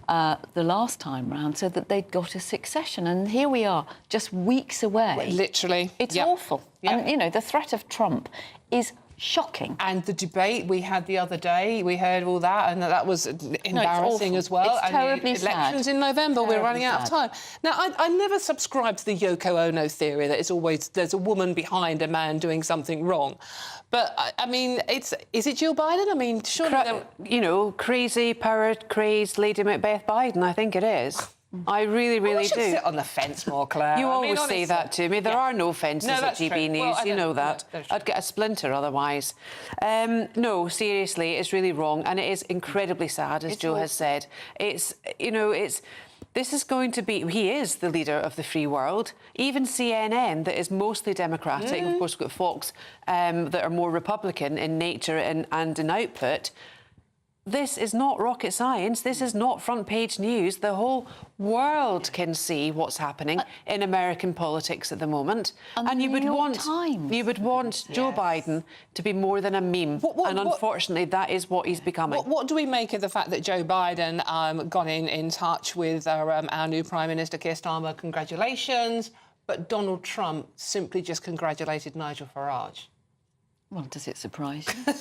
the last time round so that they'd got a succession. And here we are, just weeks away. Literally. It's awful. Yep. And, you know, the threat of Trump is shocking. And the debate we had the other day, we heard all that, and that was embarrassing as well. It's terribly sad. Elections in November, we're running out of time. Now, I never subscribed to the Yoko Ono theory that it's always there's a woman behind a man doing something wrong. But, I mean, is it Jill Biden? I mean, surely... You know, crazy, power, crazed Lady Macbeth Biden, I think it is. I really, really do. Sit on the fence more, Claire. You I always mean, say honestly. that to me. There are no fences No, at that's GB true. News. Well, I you don't- know that. no, that's true. I'd get a splinter otherwise. No, seriously, it's really wrong, and it is incredibly sad, as Joe has said. It's, you know, this is going to be... He is the leader of the free world. Even CNN, that is mostly democratic, of course, we've got Fox, that are more Republican in nature and in output. This is not rocket science. This is not front page news. The whole world can see what's happening in American politics at the moment. And you would want Joe Biden to be more than a meme. And unfortunately, that is what he's becoming. What do we make of the fact that Joe Biden got in touch with our new Prime Minister, Keir Starmer? Congratulations. But Donald Trump simply just congratulated Nigel Farage. Well, does it surprise you?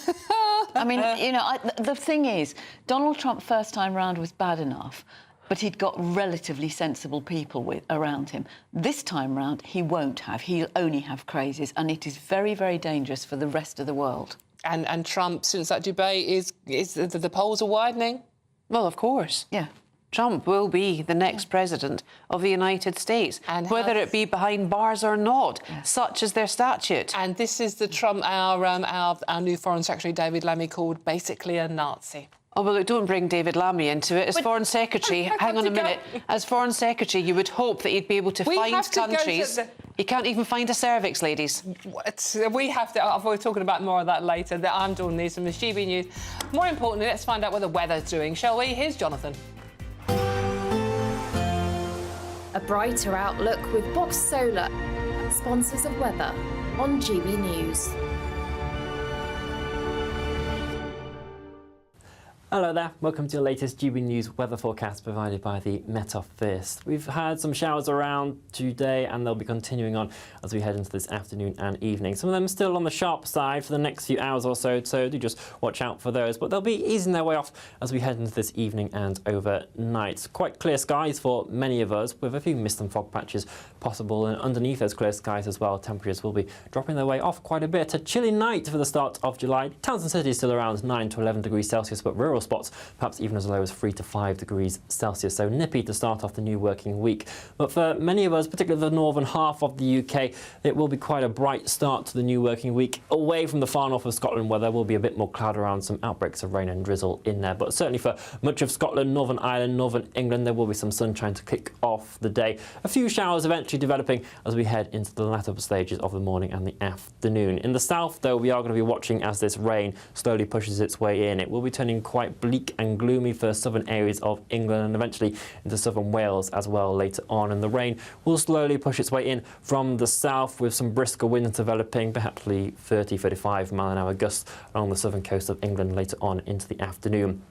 I mean, you know, the thing is, Donald Trump first time round was bad enough, but he'd got relatively sensible people around him. This time round, he won't have. He'll only have crazies, and it is very, very dangerous for the rest of the world. And Trump, since that debate, is the polls are widening? Well, of course. Yeah. Trump will be the next president of the United States, and whether it be behind bars or not, such is their statute. And this is the Trump our new Foreign Secretary, David Lammy, called basically a Nazi. Oh, well, look, don't bring David Lammy into it. As Foreign Secretary, hang on a minute. As Foreign Secretary, you would hope that he'd be able to find countries. He can't even find a cervix, ladies. We have to... We're talking about more of that later. I'm Dawn Neeson with GB News. More importantly, let's find out what the weather's doing, shall we? Here's Jonathan. A brighter outlook with Box Solar, sponsors of weather on GB News. Hello there, welcome to your latest GB News weather forecast provided by the Met Office. We've had some showers around today and they'll be continuing on as we head into this afternoon and evening. Some of them still on the sharp side for the next few hours or so do just watch out for those, but they'll be easing their way off as we head into this evening and overnight. Quite clear skies for many of us, with a few mist and fog patches possible, and underneath those clear skies as well, temperatures will be dropping their way off quite a bit. A chilly night for the start of July. Towns and cities still around 9 to 11 degrees Celsius, but rural spots perhaps even as low as 3 to 5 degrees Celsius, so nippy to start off the new working week. But for many of us, particularly the northern half of the UK, it will be quite a bright start to the new working week. Away from the far north of Scotland, where there will be a bit more cloud around, some outbreaks of rain and drizzle in there. But certainly for much of Scotland, Northern Ireland, Northern England, there will be some sunshine to kick off the day. A few showers eventually developing as we head into the latter stages of the morning and the afternoon. In the south, though, we are going to be watching as this rain slowly pushes its way in. It will be turning quite bleak and gloomy for southern areas of England and eventually into southern Wales as well later on. And the rain will slowly push its way in from the south, with some brisker winds developing, perhaps 30-35 mile an hour gusts along the southern coast of England later on into the afternoon.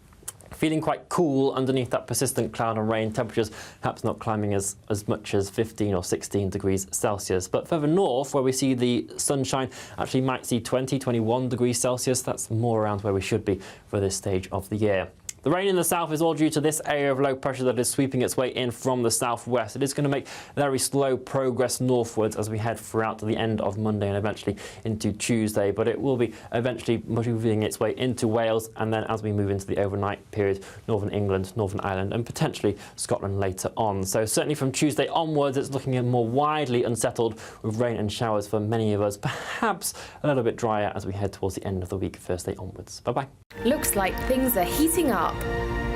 Feeling quite cool underneath that persistent cloud and rain. Temperatures perhaps not climbing as much as 15 or 16 degrees Celsius. But further north, where we see the sunshine, actually might see 20-21 degrees Celsius. That's more around where we should be for this stage of the year. The rain in the south is all due to this area of low pressure that is sweeping its way in from the southwest. It is going to make very slow progress northwards as we head throughout to the end of Monday and eventually into Tuesday. But it will be eventually moving its way into Wales, and then as we move into the overnight period, Northern England, Northern Ireland and potentially Scotland later on. So certainly from Tuesday onwards, it's looking more widely unsettled with rain and showers for many of us. Perhaps a little bit drier as we head towards the end of the week, Thursday onwards. Bye-bye. Looks like things are heating up.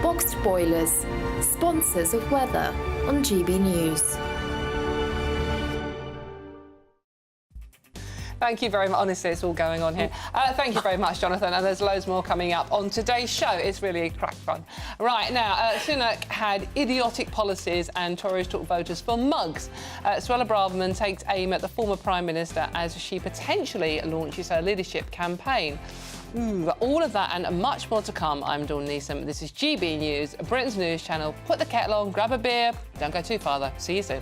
Boxed Boilers, sponsors of weather on GB News. Thank you very much. Honestly, it's all going on here. Thank you very much, Jonathan. And there's loads more coming up on today's show. It's really crack fun. Right, now, Sunak had idiotic policies and Tories took voters for mugs. Suella Braverman takes aim at the former Prime Minister as she potentially launches her leadership campaign. All of that and much more to come. I'm Dawn Neeson. This is GB News, Britain's news channel. Put the kettle on, grab a beer. Don't go too far, though. See you soon.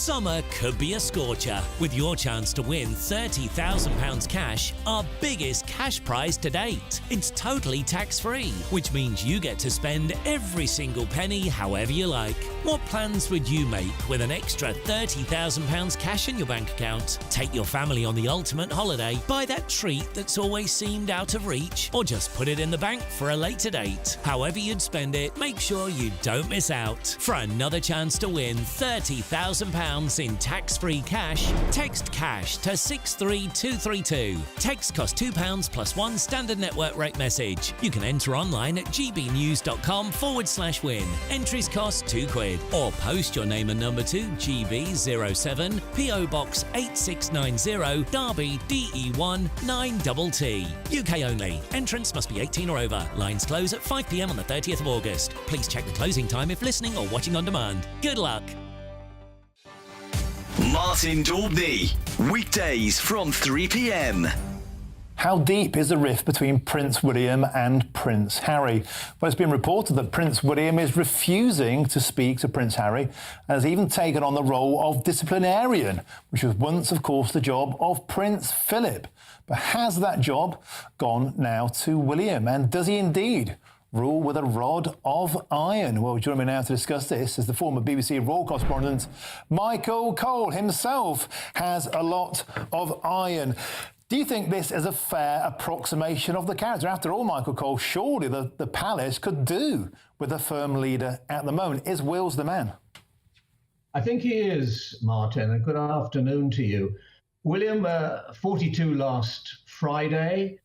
Summer could be a scorcher, with your chance to win £30,000 cash, our biggest cash prize to date. It's totally tax-free, which means you get to spend every single penny however you like. What plans would you make with an extra £30,000 cash in your bank account? Take your family on the ultimate holiday, buy that treat that's always seemed out of reach, or just put it in the bank for a later date. However you'd spend it, make sure you don't miss out. For another chance to win £30,000 in tax-free cash, text cash to 63232. Text costs £2 plus one standard network rate message. You can enter online at gbnews.com/win. Entries cost £2. Or post your name and number to GB07 PO Box 8690 Derby DE1 9TT. UK only. Entrance must be 18 or over. Lines close at 5 p.m. on the 30th of August. Please check the closing time if listening or watching on demand. Good luck. Martin Daubney, weekdays from 3 p.m. How deep is the rift between Prince William and Prince Harry? Well, it's been reported that Prince William is refusing to speak to Prince Harry and has even taken on the role of disciplinarian, which was once, of course, the job of Prince Philip. But has that job gone now to William? And does he indeed rule with a rod of iron? Well, joining me now to discuss this is the former BBC royal correspondent Michael Cole. Himself has a lot of iron. Do you think this is a fair approximation of the character? After all, Michael Cole, surely the palace could do with a firm leader at the moment. Is Wills the man? I think he is, Martin, and good afternoon to you. William, 42 last Friday.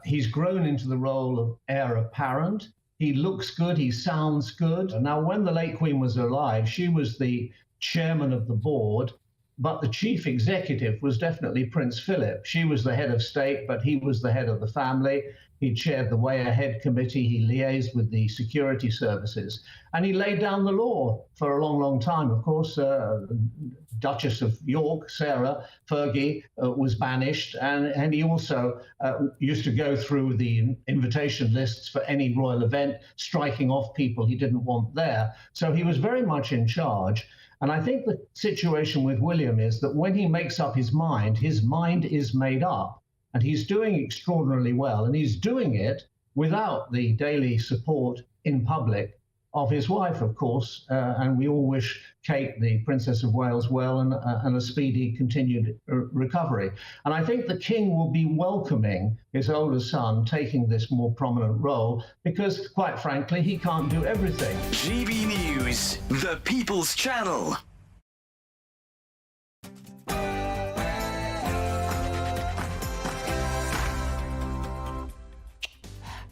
He's grown into the role of heir apparent. He looks good, he sounds good. Now, when the late Queen was alive, she was the chairman of the board, but the chief executive was definitely Prince Philip. She was the head of state, but he was the head of the family. He chaired the Way Ahead Committee. He liaised with the security services. And he laid down the law for a long, long time. Of course, Duchess of York, Sarah Fergie, was banished. And he also used to go through the invitation lists for any royal event, striking off people he didn't want there. So he was very much in charge. And I think the situation with William is that when he makes up his mind is made up. And he's doing extraordinarily well. And he's doing it without the daily support in public of his wife, of course. And we all wish Kate, the Princess of Wales, well and a speedy continued recovery. And I think the King will be welcoming his older son taking this more prominent role because, quite frankly, he can't do everything. GB News, the People's Channel.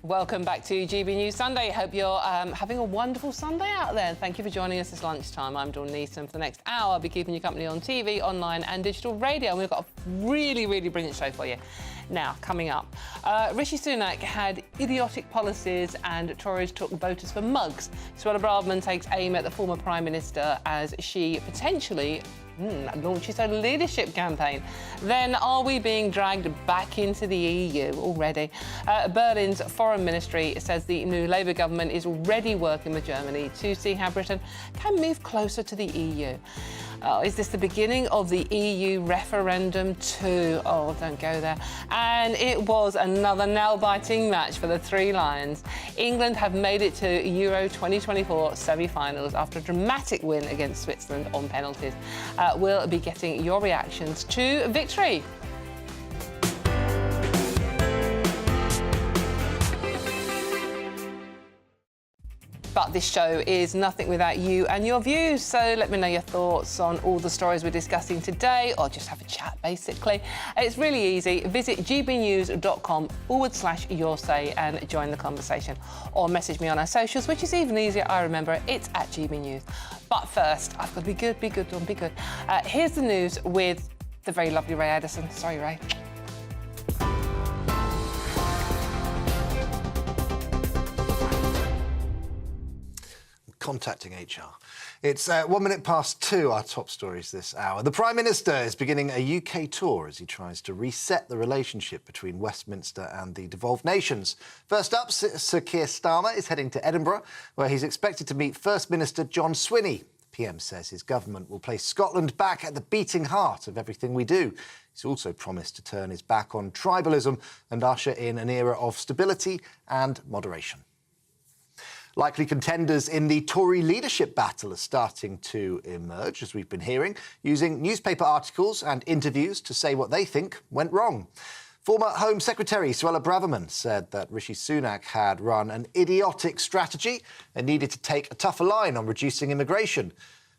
Welcome back to GB News Sunday. Hope you're having a wonderful Sunday out there. Thank you for joining us this lunchtime. I'm Dawn Neeson. For the next hour, I'll be keeping you company on TV, online and digital radio. And we've got a really, really brilliant show for you. Now, coming up, Rishi Sunak had idiotic policies and Tories took voters for mugs. Suella Braverman takes aim at the former Prime Minister as she potentially launches her leadership campaign. Then, are we being dragged back into the EU already? Berlin's foreign ministry says the new Labour government is already working with Germany to see how Britain can move closer to the EU. Is this the beginning of the EU referendum too? Oh, don't go there. And it was another nail-biting match for the Three Lions. England have made it to Euro 2024 semi-finals after a dramatic win against Switzerland on penalties. We'll be getting your reactions to victory. But this show is nothing without you and your views, so let me know your thoughts on all the stories we're discussing today, or just have a chat, basically. It's really easy. Visit gbnews.com/your say and join the conversation. Or message me on our socials, which is even easier. I remember it. It's at GB News. But first, I've got to be good, Dawn, be good. Here's the news with the very lovely Ray Addison. Sorry, Ray. Contacting HR. It's 1 minute past 2, our top stories this hour. The Prime Minister is beginning a UK tour as he tries to reset the relationship between Westminster and the devolved nations. First up, Sir Keir Starmer is heading to Edinburgh, where he's expected to meet First Minister John Swinney. PM says his government will place Scotland back at the beating heart of everything we do. He's also promised to turn his back on tribalism and usher in an era of stability and moderation. Likely contenders in the Tory leadership battle are starting to emerge, as we've been hearing, using newspaper articles and interviews to say what they think went wrong. Former Home Secretary Suella Braverman said that Rishi Sunak had run an idiotic strategy and needed to take a tougher line on reducing immigration.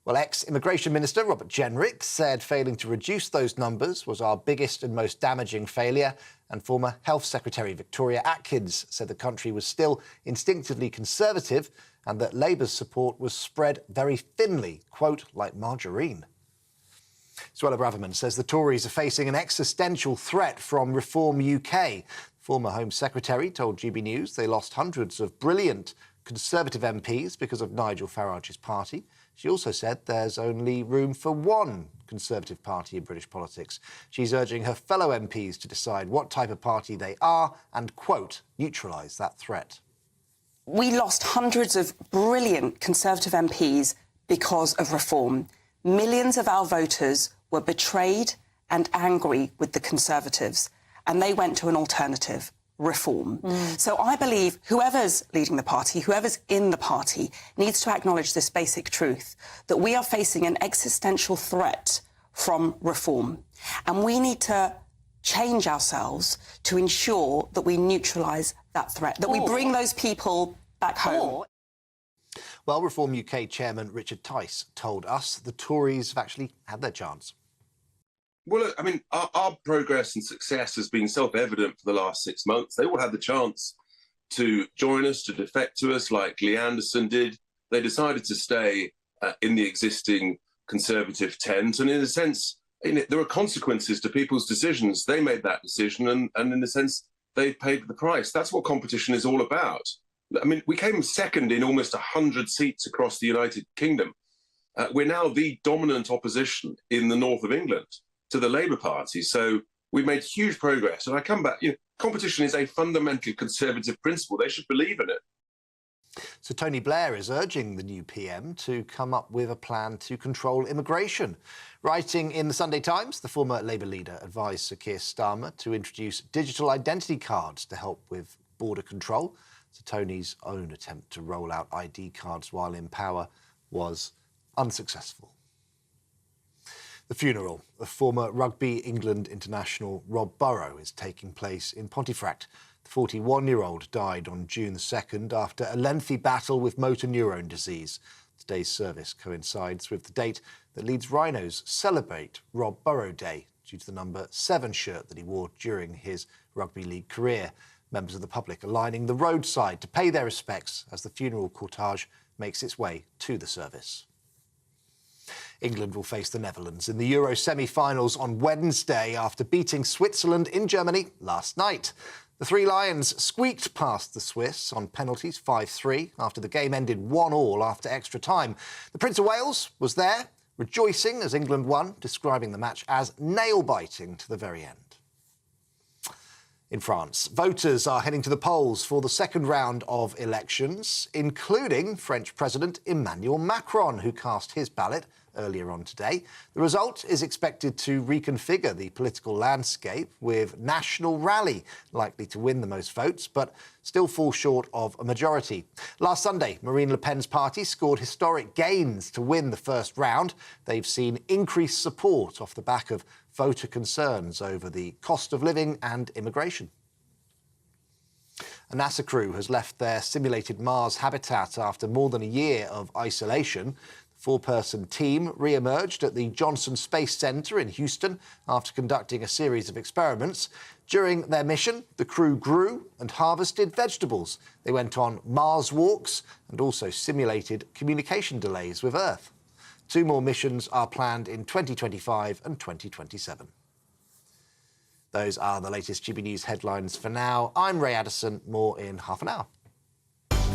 Well, ex-Immigration Minister Robert Jenrick said failing to reduce those numbers was our biggest and most damaging failure, and former Health Secretary Victoria Atkins said the country was still instinctively conservative and that Labour's support was spread very thinly, quote, like margarine. Suella Braverman says the Tories are facing an existential threat from Reform UK. Former Home Secretary told GB News they lost hundreds of brilliant Conservative MPs because of Nigel Farage's party. She also said there's only room for one Conservative party in British politics. She's urging her fellow MPs to decide what type of party they are and, quote, neutralise that threat. We lost hundreds of brilliant Conservative MPs because of Reform. Millions of our voters were betrayed and angry with the Conservatives, and they went to an alternative. Reform. So I believe whoever's leading the party, whoever's in the party, needs to acknowledge this basic truth, that we are facing an existential threat from Reform. And we need to change ourselves to ensure that we neutralise that threat, that we bring those people back home. Well, Reform UK Chairman Richard Tice told us the Tories have actually had their chance. Well, look, I mean, our progress and success has been self-evident for the last 6 months. They all had the chance to join us, to defect to us, like Lee Anderson did. They decided to stay in the existing Conservative tent. And in a sense, there are consequences to people's decisions. They made that decision, and in a sense, they paid the price. That's what competition is all about. I mean, we came second in almost 100 seats across the United Kingdom. We're now the dominant opposition in the north of England to the Labour Party. So we've made huge progress. And I come back, competition is a fundamental Conservative principle. They should believe in it. So Tony Blair is urging the new PM to come up with a plan to control immigration. Writing in the Sunday Times, the former Labour leader advised Sir Keir Starmer to introduce digital identity cards to help with border control. So Tony's own attempt to roll out ID cards while in power was unsuccessful. The funeral of former Rugby England international Rob Burrow is taking place in Pontefract. The 41-year-old died on June 2nd after a lengthy battle with motor neurone disease. Today's service coincides with the date that Leeds Rhinos celebrate Rob Burrow Day due to the number 7 shirt that he wore during his rugby league career. Members of the public are lining the roadside to pay their respects as the funeral cortege makes its way to the service. England will face the Netherlands in the Euro semi-finals on Wednesday after beating Switzerland in Germany last night. The Three Lions squeaked past the Swiss on penalties 5-3 after the game ended 1-1 after extra time. The Prince of Wales was there, rejoicing as England won, describing the match as nail-biting to the very end. In France, voters are heading to the polls for the second round of elections, including French President Emmanuel Macron, who cast his ballot earlier on today. The result is expected to reconfigure the political landscape, with National Rally likely to win the most votes, but still fall short of a majority. Last Sunday, Marine Le Pen's party scored historic gains to win the first round. They've seen increased support off the back of voter concerns over the cost of living and immigration. A NASA crew has left their simulated Mars habitat after more than a year of isolation. The 4-person team re-emerged at the Johnson Space Center in Houston after conducting a series of experiments. During their mission, the crew grew and harvested vegetables. They went on Mars walks and also simulated communication delays with Earth. 2 more missions are planned in 2025 and 2027. Those are the latest GB News headlines for now. I'm Ray Addison. More in half an hour.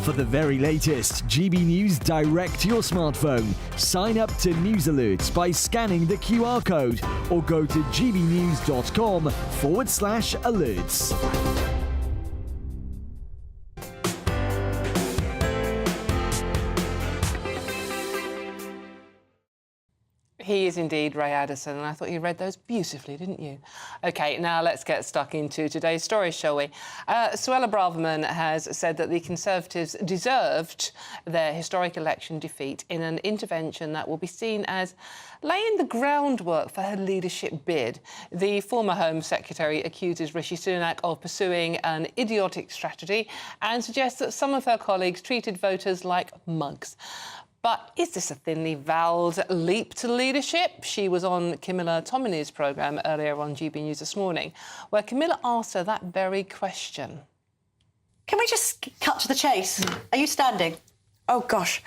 For the very latest GB News direct to your smartphone, sign up to News Alerts by scanning the QR code or go to gbnews.com/alerts. He is indeed Ray Addison, and I thought you read those beautifully, didn't you? OK, now let's get stuck into today's story, shall we? Suella Braverman has said that the Conservatives deserved their historic election defeat in an intervention that will be seen as laying the groundwork for her leadership bid. The former Home Secretary accuses Rishi Sunak of pursuing an idiotic strategy and suggests that some of her colleagues treated voters like mugs. But is this a thinly veiled leap to leadership? She was on Camilla Tominey's programme earlier on GB News this morning, where Camilla asked her that very question. Can we just cut to the chase? Are you standing? Oh, gosh.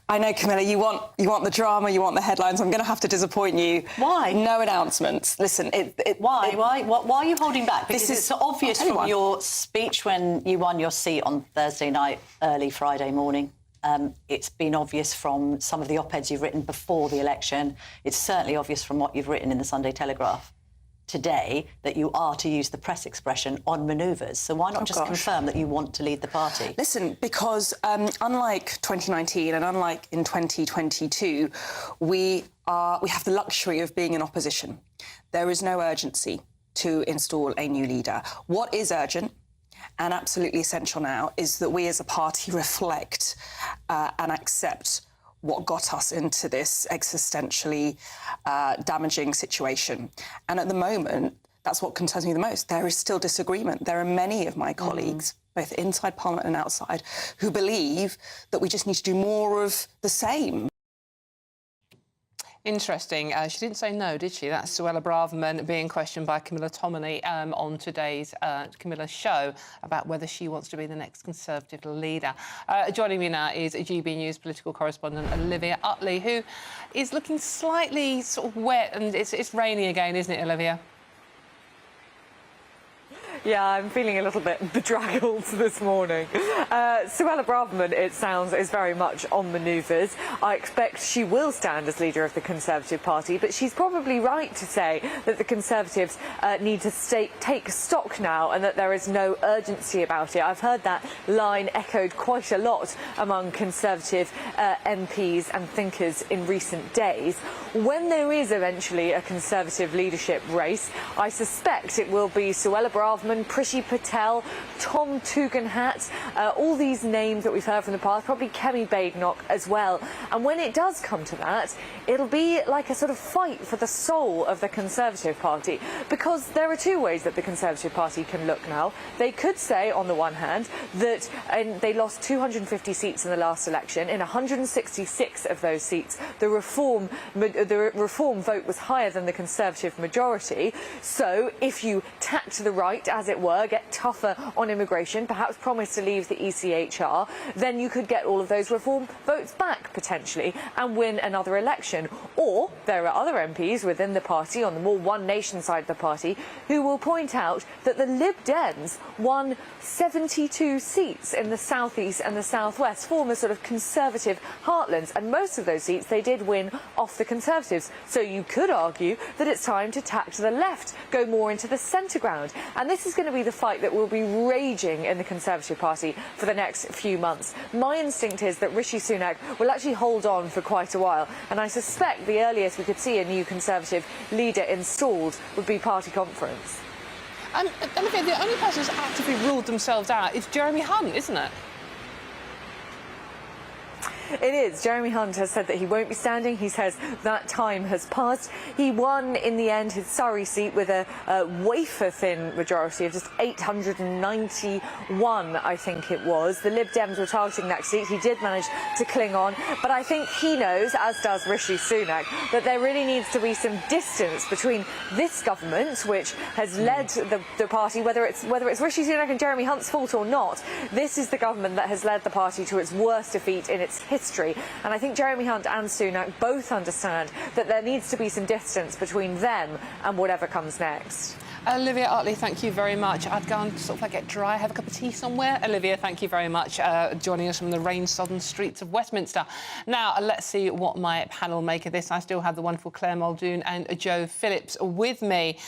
I know, Camilla, you want the drama, you want the headlines. I'm going to have to disappoint you. Why? No announcements. Listen, Why are you holding back? Because it's obvious from your speech when you won your seat on Thursday night, early Friday morning. It's been obvious from some of the op-eds you've written before the election. It's certainly obvious from what you've written in the Sunday Telegraph today that you are, to use the press expression, on manoeuvres. So why not confirm that you want to lead the party? Listen, because unlike 2019 and unlike in 2022, we have the luxury of being in opposition. There is no urgency to install a new leader. What is urgent and absolutely essential now is that we as a party reflect and accept what got us into this existentially damaging situation. And at the moment, that's what concerns me the most. There is still disagreement. There are many of my colleagues, both inside Parliament and outside, who believe that we just need to do more of the same. Interesting. She didn't say no, did she? That's Suella Braverman being questioned by Camilla Tominey on today's Camilla's show about whether she wants to be the next Conservative leader. Joining me now is GB News political correspondent Olivia Utley, who is looking slightly sort of wet, and it's raining again, isn't it, Olivia? Yeah, I'm feeling a little bit bedraggled this morning. Suella Braverman, it sounds, is very much on manoeuvres. I expect she will stand as leader of the Conservative Party, but she's probably right to say that the Conservatives need to take stock now and that there is no urgency about it. I've heard that line echoed quite a lot among Conservative MPs and thinkers in recent days. When there is eventually a Conservative leadership race, I suspect it will be Suella Braverman, Priti Patel, Tom Tugendhat, all these names that we've heard from the past, probably Kemi Badenoch as well. And when it does come to that, it'll be like a sort of fight for the soul of the Conservative Party, because there are two ways that the Conservative Party can look now. They could say, on the one hand, that they lost 250 seats in the last election. In 166 of those seats, the reform vote was higher than the Conservative majority. So if you tack to the right, as it were, get tougher on immigration, perhaps promise to leave the ECHR, then you could get all of those reform votes back, potentially, and win another election. Or there are other MPs within the party, on the more One Nation side of the party, who will point out that the Lib Dems won 72 seats in the southeast and the southwest, former sort of Conservative heartlands, and most of those seats they did win off the Conservatives. So you could argue that it's time to tack to the left, go more into the centre ground. And this is going to be the fight that will be raging in the Conservative Party for the next few months. My instinct is that Rishi Sunak will actually hold on for quite a while, and I suspect the earliest we could see a new Conservative leader installed would be party conference. Olivia, the only person who's actively ruled themselves out is Jeremy Hunt, isn't it? It is. Jeremy Hunt has said that he won't be standing. He says that time has passed. He won, in the end, his Surrey seat with a wafer-thin majority of just 891, I think it was. The Lib Dems were targeting that seat. He did manage to cling on. But I think he knows, as does Rishi Sunak, that there really needs to be some distance between this government, which has led the party, whether it's Rishi Sunak and Jeremy Hunt's fault or not. This is the government that has led the party to its worst defeat in its history, and I think Jeremy Hunt and Sunak both understand that there needs to be some distance between them and whatever comes next. Olivia Utley, thank you very much. I'd go and sort of get dry, have a cup of tea somewhere. Olivia, thank you very much, joining us from the rain-sodden streets of Westminster. Now, let's see what my panel make of this. I still have the wonderful Claire Muldoon and Joe Phillips with me.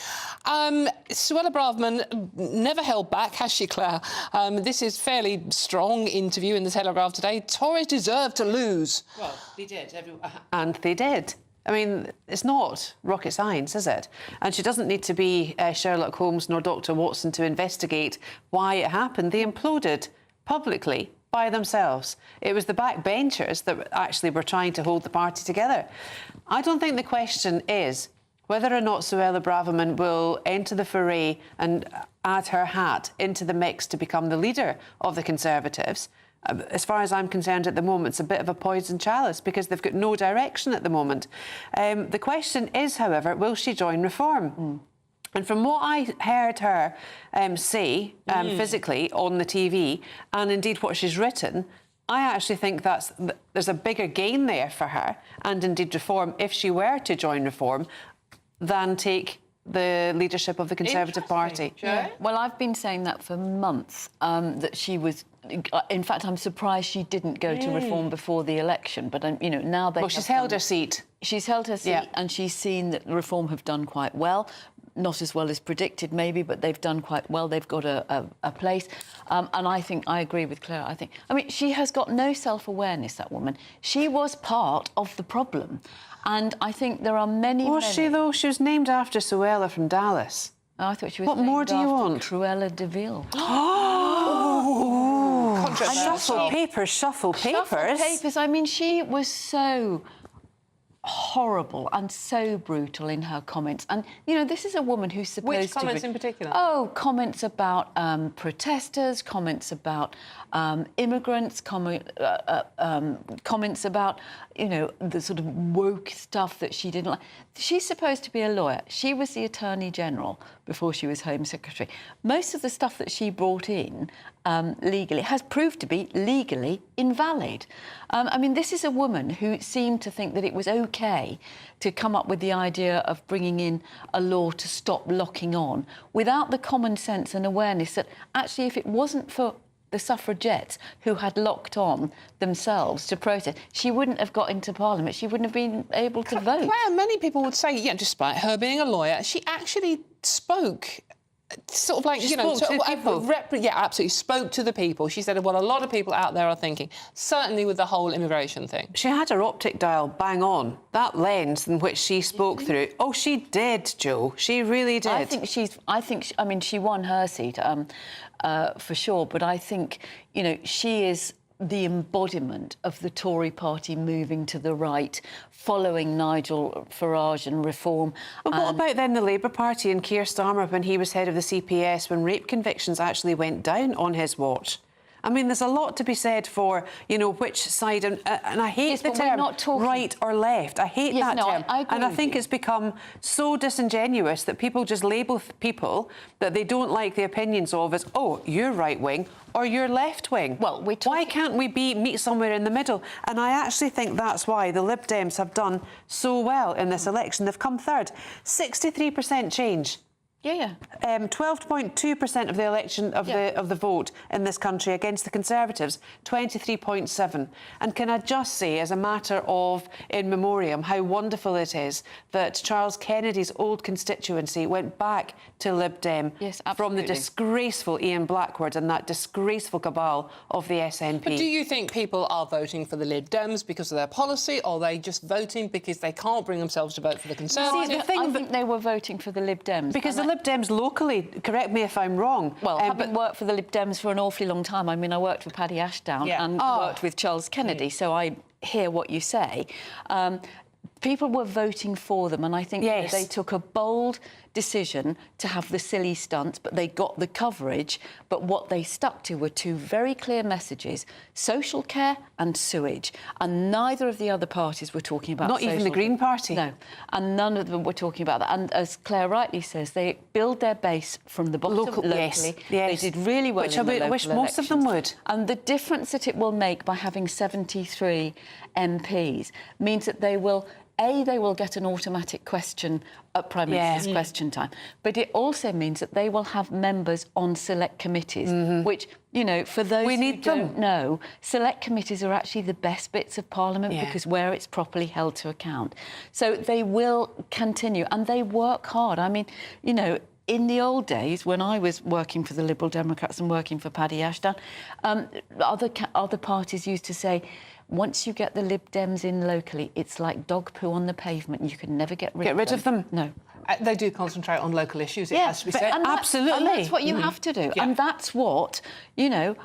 Suella Braverman never held back, has she, Claire? This is fairly strong interview in the Telegraph today. Tories deserve to lose. Well, they did. And they did. I mean, it's not rocket science, is it? And she doesn't need to be Sherlock Holmes nor Dr. Watson to investigate why it happened. They imploded publicly by themselves. It was the backbenchers that actually were trying to hold the party together. I don't think the question is whether or not Suella Braverman will enter the foray and add her hat into the mix to become the leader of the Conservatives. As far as I'm concerned at the moment, it's a bit of a poison chalice because they've got no direction at the moment. The question is, however, will she join Reform? And from what I heard her say physically on the TV, and indeed what she's written, I actually think there's a bigger gain there for her, and indeed Reform, if she were to join Reform, than take the leadership of the Conservative Party. Yeah. Well, I've been saying that for months, that she was... In fact, I'm surprised she didn't go to Reform before the election. But, you know, now they... Well, she's held her seat. She's held her seat, and she's seen that Reform have done quite well. Not as well as predicted, maybe, but they've done quite well. They've got a place. And I think, I agree with Claire. I mean, she has got no self-awareness, that woman. She was part of the problem. And I think there are many... Was she, though? She was named after Suella from Dallas. Oh, I thought she was What more do you want? Cruella de Vil. Shuffle papers, shuffle papers. Shuffle papers. I mean, she was so horrible and so brutal in her comments. And, you know, this is a woman who's supposed to... Which comments in particular? Oh, comments about protesters, comments about immigrants, comments about, you know, the sort of woke stuff that she didn't like. She's supposed to be a lawyer. She was the Attorney General before she was Home Secretary. Most of the stuff that she brought in legally has proved to be legally invalid. I mean, this is a woman who seemed to think that it was OK to come up with the idea of bringing in a law to stop locking on without the common sense and awareness that actually if it wasn't for the suffragettes who had locked on themselves to protest, she wouldn't have got into Parliament. She wouldn't have been able to vote. Claire, many people would say, yeah, despite her being a lawyer, she actually spoke... Sort of like, She you know, spoke to people. Yeah, absolutely, spoke to the people. She said what a lot of people out there are thinking, certainly with the whole immigration thing. She had her optic dial bang on. That lens in which she spoke through. Oh, she did, Jo. She really did. I mean, she won her seat, for sure, but I think, you know, she is the embodiment of the Tory party moving to the right, following Nigel Farage and Reform. But what about then the Labour Party and Keir Starmer when he was head of the CPS, when rape convictions actually went down on his watch? I mean, there's a lot to be said for, you know, which side... And I hate the term right or left. I hate that term. I agree and I think it's become so disingenuous that people just label people that they don't like the opinions of as, oh, you're right-wing or you're left-wing. Well, why can't we meet somewhere in the middle? And I actually think that's why the Lib Dems have done so well in this election. They've come third. 63% change. Yeah. 12.2% of the election of the vote in this country against the Conservatives, 23.7%. And can I just say, as a matter of in memoriam, how wonderful it is that Charles Kennedy's old constituency went back to Lib Dem from the disgraceful Ian Blackwood and that disgraceful cabal of the SNP. But do you think people are voting for the Lib Dems because of their policy, or are they just voting because they can't bring themselves to vote for the Conservatives? I think they were voting for the Lib Dems. Because the Lib Dems locally, correct me if I'm wrong... Well, having worked for the Lib Dems for an awfully long time, I mean, I worked for Paddy Ashdown and worked with Charles Kennedy, so I hear what you say. People were voting for them, and I think they took a bold decision to have the silly stunts, but they got the coverage. But what they stuck to were two very clear messages: social care and sewage. And neither of the other parties were talking about Not even the Green Party. No, and none of them were talking about that. And as Claire rightly says, they build their base from the bottom locally. Yes. They did really well Which in the I local wish most of them would. And the difference that it will make by having 73 MPs means that they will... they will get an automatic question at Prime Minister's question time. But it also means that they will have members on select committees, which, you know, for those who don't know, select committees are actually the best bits of Parliament because where it's properly held to account. So they will continue, and they work hard. I mean, you know, in the old days, when I was working for the Liberal Democrats and working for Paddy Ashton, other parties used to say, once you get the Lib Dems in locally, it's like dog poo on the pavement. You can never get rid of them. No. They do concentrate on local issues, it has to be said. Absolutely. And that's what you have to do. Yeah. And that's what, you know,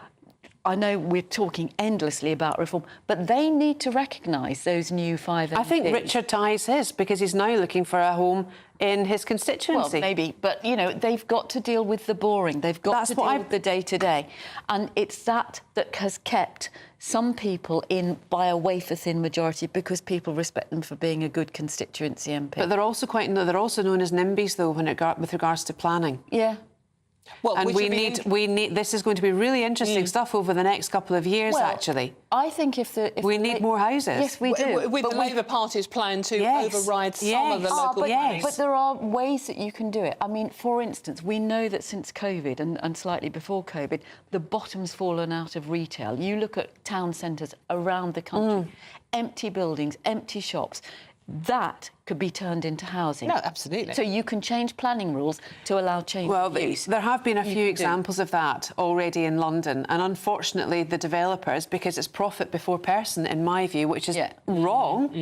I know we're talking endlessly about reform, but they need to recognise those new 5 MPs. I think Richard ties his because he's now looking for a home in his constituency. Well, maybe, but, you know, they've got to deal with the boring. They've got to deal with the day-to-day. And it's that has kept some people in by a wafer-thin majority because people respect them for being a good constituency MP. But they're also known as NIMBYs, though, with regards to planning. Yeah. Well, and we need. This is going to be really interesting stuff over the next couple of years. Well, actually, I think if we need more houses. Yes, we do. With the Labour Party's plan to override some of the local plans. But there are ways that you can do it. I mean, for instance, we know that since COVID and slightly before COVID, the bottom's fallen out of retail. You look at town centres around the country, empty buildings, empty shops. That could be turned into housing. No, absolutely. So you can change planning rules to allow change of use. There have been a few examples of that already in London, and unfortunately the developers, because it's profit before person, in my view, which is wrong,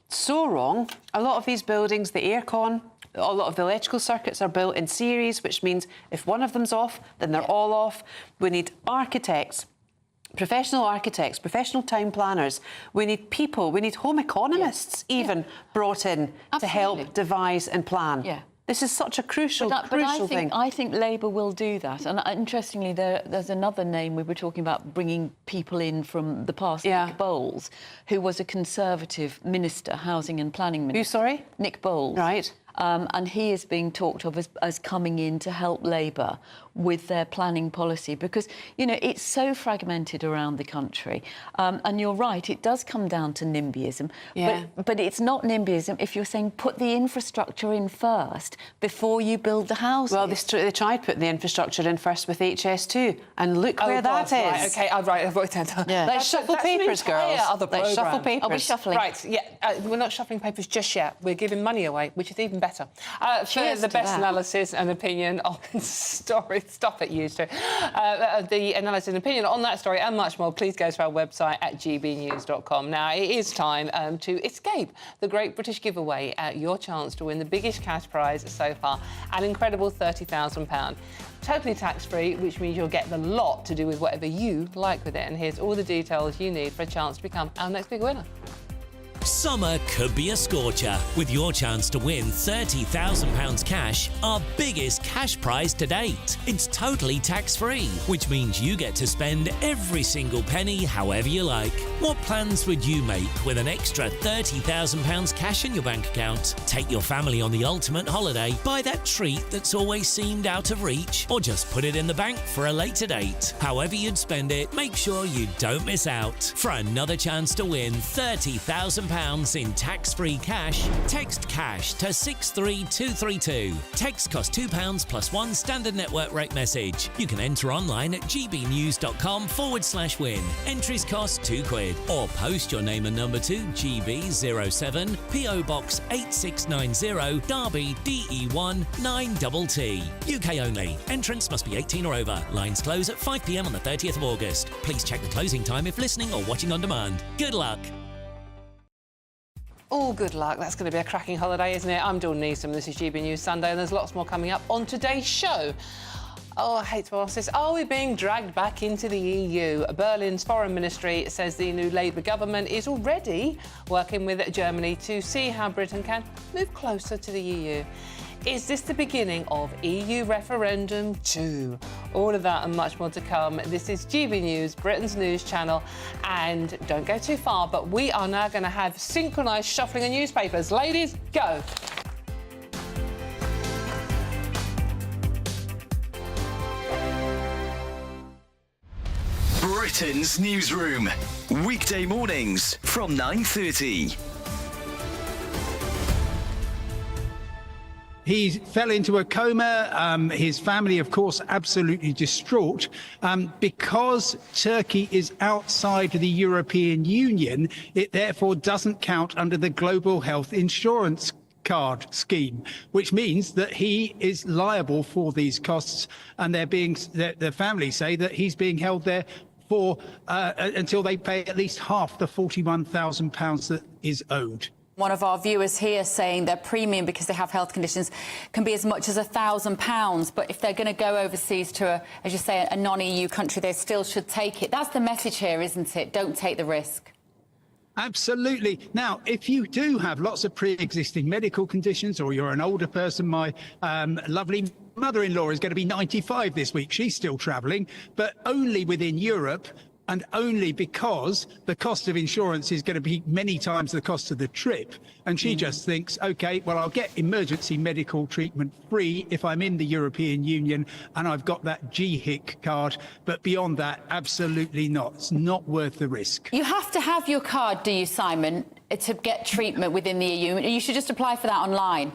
so wrong. A lot of these buildings, the aircon, a lot of the electrical circuits are built in series, which means if one of them's off, then they're all off. We need architects, professional architects, professional town planners. We need people, we need home economists even brought in to help devise and plan. Yeah. This is such a crucial thing. I think Labour will do that. And interestingly, there's another name we were talking about bringing people in from the past, Nick Bowles, who was a Conservative minister, housing and planning minister. Who, sorry? Nick Bowles. Right. And he is being talked of as coming in to help Labour with their planning policy because, you know, it's so fragmented around the country. And you're right, it does come down to NIMBYism. Yeah. But it's not NIMBYism if you're saying put the infrastructure in first before you build the houses. Well, they tried putting the infrastructure in first with HS2, and look where that is. Right, OK, I've worked that out. Yeah. Let's shuffle papers, girls. Let's shuffle papers. Are we shuffling? Right, yeah, we're not shuffling papers just yet. We're giving money away, which is even better. For the best analysis and opinion on story, stop it, used to. The analysis and opinion on that story and much more, please go to our website at gbnews.com. Now, it is time to escape the Great British Giveaway, your chance to win the biggest cash prize so far, an incredible £30,000. Totally tax-free, which means you'll get the lot to do with whatever you like with it. And here's all the details you need for a chance to become our next big winner. Summer could be a scorcher with your chance to win £30,000 cash, our biggest cash prize to date. It's totally tax-free, which means you get to spend every single penny however you like. What plans would you make with an extra £30,000 cash in your bank account? Take your family on the ultimate holiday, buy that treat that's always seemed out of reach, or just put it in the bank for a later date. However you'd spend it, make sure you don't miss out. For another chance to win £30,000 in tax-free cash, text cash to 63232. Text costs £2 plus one standard network rate message. You can enter online at gbnews.com/win. Entries cost £2 or post your name and number to GB07 PO Box 8690 Derby DE1 9TT. UK only. Entrance must be 18 or over. Lines close at 5 p.m. on the 30th of August. Please check the closing time if listening or watching on demand. Good luck. Oh, good luck. That's going to be a cracking holiday, isn't it? I'm Dawn Neeson. This is GB News Sunday, and there's lots more coming up on today's show. Oh, I hate to ask this. Are we being dragged back into the EU? Berlin's foreign ministry says the new Labour government is already working with Germany to see how Britain can move closer to the EU. Is this the beginning of EU referendum 2? All of that and much more to come. This is GB News, Britain's news channel. And don't go too far, but we are now going to have synchronised shuffling of newspapers. Ladies, go. Britain's newsroom. Weekday mornings from 9:30. He fell into a coma. His family, of course, absolutely distraught. Because Turkey is outside the European Union, it therefore doesn't count under the global health insurance card scheme, which means that he is liable for these costs, and the family say that he's being held there for until they pay at least half the £41,000 that is owed. One of our viewers here saying their premium, because they have health conditions, can be as much as £1,000. But if they're going to go overseas to, as you say, a non-EU country, they still should take it. That's the message here, isn't it? Don't take the risk. Absolutely. Now, if you do have lots of pre-existing medical conditions, or you're an older person, my lovely mother-in-law is going to be 95 this week. She's still travelling, but only within Europe, and only because the cost of insurance is going to be many times the cost of the trip. And she just thinks, OK, well, I'll get emergency medical treatment free if I'm in the European Union and I've got that GHIC card. But beyond that, absolutely not. It's not worth the risk. You have to have your card, do you, Simon, to get treatment within the EU? You should just apply for that online.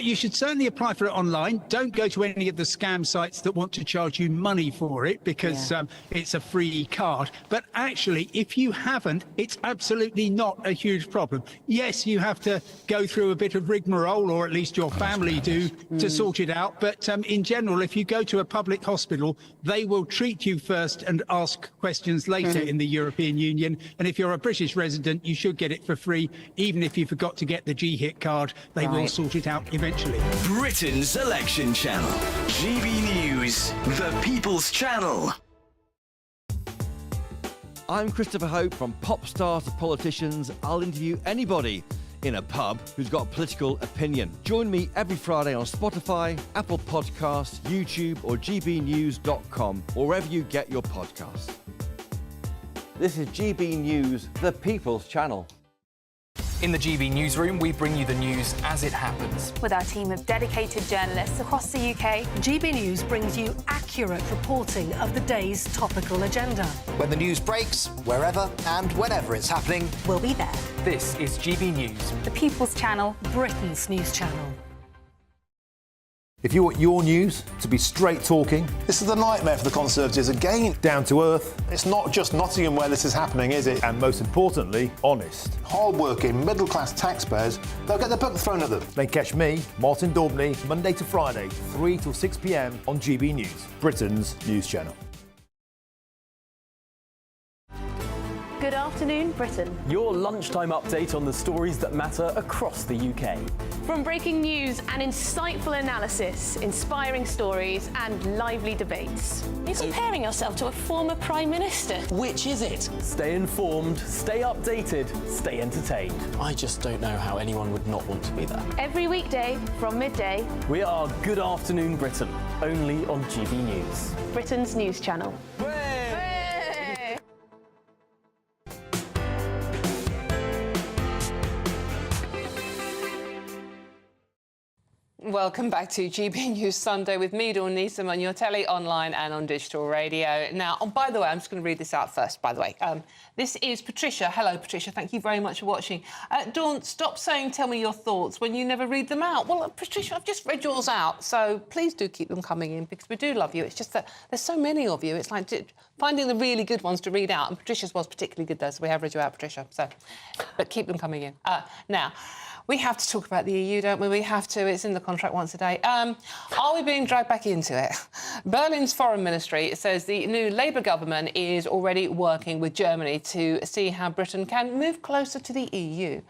You should certainly apply for it online. Don't go to any of the scam sites that want to charge you money for it, because it's a free card. But actually, if you haven't, it's absolutely not a huge problem. Yes, you have to go through a bit of rigmarole, or at least your family do, to sort it out. But in general, if you go to a public hospital, they will treat you first and ask questions later in the European Union. And if you're a British resident, you should get it for free. Even if you forgot to get the GHIC card, they will sort it out eventually. Britain's election channel. GB News, the People's Channel. I'm Christopher Hope. From pop stars to politicians, I'll interview anybody in a pub who's got a political opinion. Join me every Friday on Spotify, Apple Podcasts, YouTube or gbnews.com, or wherever you get your podcasts. This is GB News, the People's Channel. In the GB newsroom, we bring you the news as it happens. With our team of dedicated journalists across the UK, GB News brings you accurate reporting of the day's topical agenda. When the news breaks, wherever and whenever it's happening, we'll be there. This is GB News, the People's Channel, Britain's news channel. If you want your news to be straight talking... This is a nightmare for the Conservatives again. Down to earth. It's not just Nottingham where this is happening, is it? And most importantly, honest. Hard-working, middle-class taxpayers, they'll get their book thrown at them. Then catch me, Martin Daubney, Monday to Friday, 3 till 6 p.m. on GB News, Britain's news channel. Good afternoon, Britain. Your lunchtime update on the stories that matter across the UK. From breaking news and insightful analysis, inspiring stories and lively debates. You're comparing yourself to a former Prime Minister. Which is it? Stay informed, stay updated, stay entertained. I just don't know how anyone would not want to be there. Every weekday from midday. We are Good Afternoon Britain, only on GB News. Britain's news channel. Welcome back to GB News Sunday with me, Dawn Neeson, on your telly, online and on digital radio. Now, by the way, I'm just going to read this out first, by the way. This is Patricia. Hello, Patricia. Thank you very much for watching. Dawn, stop saying tell me your thoughts when you never read them out. Well, Patricia, I've just read yours out, so please do keep them coming in because we do love you. It's just that there's so many of you. It's like finding the really good ones to read out. And Patricia's was particularly good, though, so we have read you out, Patricia. But keep them coming in. Now... We have to talk about the EU, don't we? We have to. It's in the contract once a day. Are we being dragged back into it? Berlin's foreign ministry says the new Labour government is already working with Germany to see how Britain can move closer to the EU.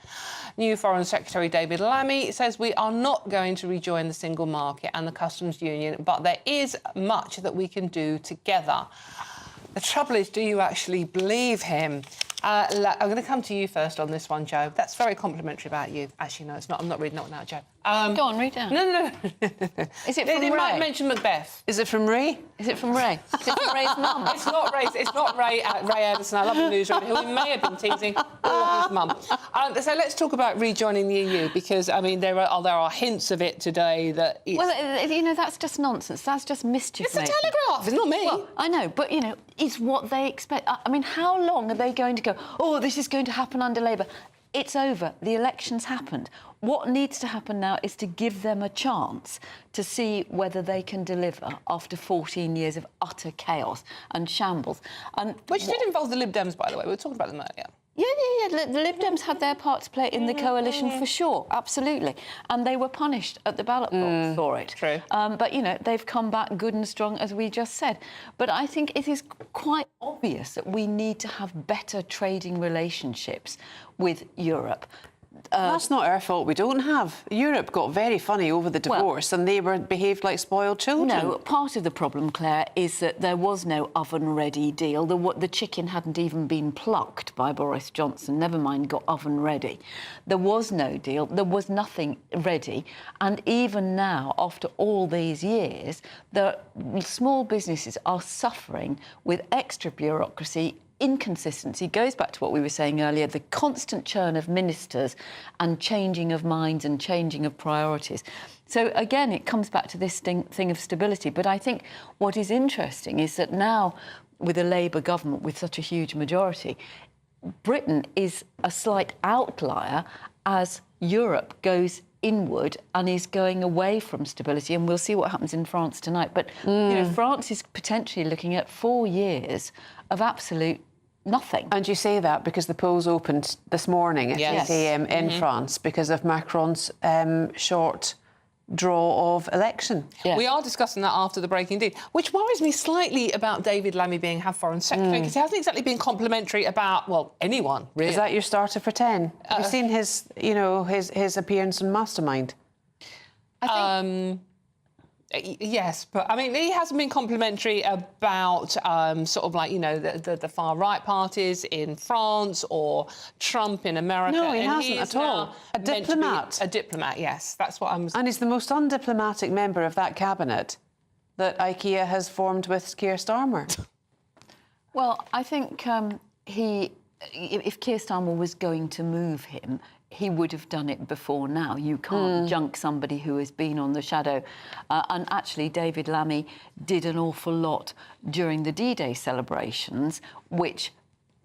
New Foreign Secretary David Lammy says we are not going to rejoin the single market and the customs union, but there is much that we can do together. The trouble is, do you actually believe him? I'm going to come to you first on this one, Joe. That's very complimentary about you. Actually, no, it's not. I'm not reading that one out, Joe. Go on, read it out. No. Is it from Ray? It might mention Macbeth. Is it from Ray? Is it from Ray? Is it from Ray's mum? It's not Ray. It's not Ray. Ray Anderson. I love the newsroom. Who we may have been teasing, or his mum. So let's talk about rejoining the EU because I mean there are hints of it today that. Well, you know that's just nonsense. That's just mischief. It's the Telegraph. It's not me. Well, I know, but you know, it's what they expect. I mean, how long are they going to go? Oh, this is going to happen under Labour. It's over. The election's happened. What needs to happen now is to give them a chance to see whether they can deliver after 14 years of utter chaos and shambles. Which did involve the Lib Dems, by the way. We were talking about them earlier. Yeah. The Lib Dems had their part to play in the coalition for sure, absolutely. And they were punished at the ballot box for it. True. But, you know, they've come back good and strong, as we just said. But I think it is quite obvious that we need to have better trading relationships with Europe. That's not our fault we don't have. Europe got very funny over the divorce and they behaved like spoiled children. No, part of the problem, Claire, is that there was no oven-ready deal. The chicken hadn't even been plucked by Boris Johnson, never mind got oven-ready. There was no deal. There was nothing ready. And even now, after all these years, the small businesses are suffering with extra bureaucracy, inconsistency. Goes back to what we were saying earlier, the constant churn of ministers and changing of minds and changing of priorities. So again, it comes back to this thing of stability. But I think what is interesting is that now, with a Labour government with such a huge majority, Britain is a slight outlier as Europe goes inward and is going away from stability, and we'll see what happens in France tonight. But you know, France is potentially looking at 4 years of absolute nothing. And you say that because the polls opened this morning at 8 a.m. in France because of Macron's short draw of election. We are discussing that after the break indeed, which worries me slightly about David Lammy being Health Foreign Secretary, because he hasn't exactly been complimentary about, well, anyone, really. Is that your starter for 10? Have you seen his, you know, his appearance on Mastermind? I think... Yes, but I mean, he hasn't been complimentary about sort of like, you know, the far-right parties in France or Trump in America. No, he hasn't at all. A diplomat. A diplomat, yes. That's what I'm... And he's the most undiplomatic member of that cabinet that IKEA has formed with Keir Starmer. Well, I think if Keir Starmer was going to move him, he would have done it before now. You can't junk somebody who has been on the shadow. And actually, David Lammy did an awful lot during the D-Day celebrations, which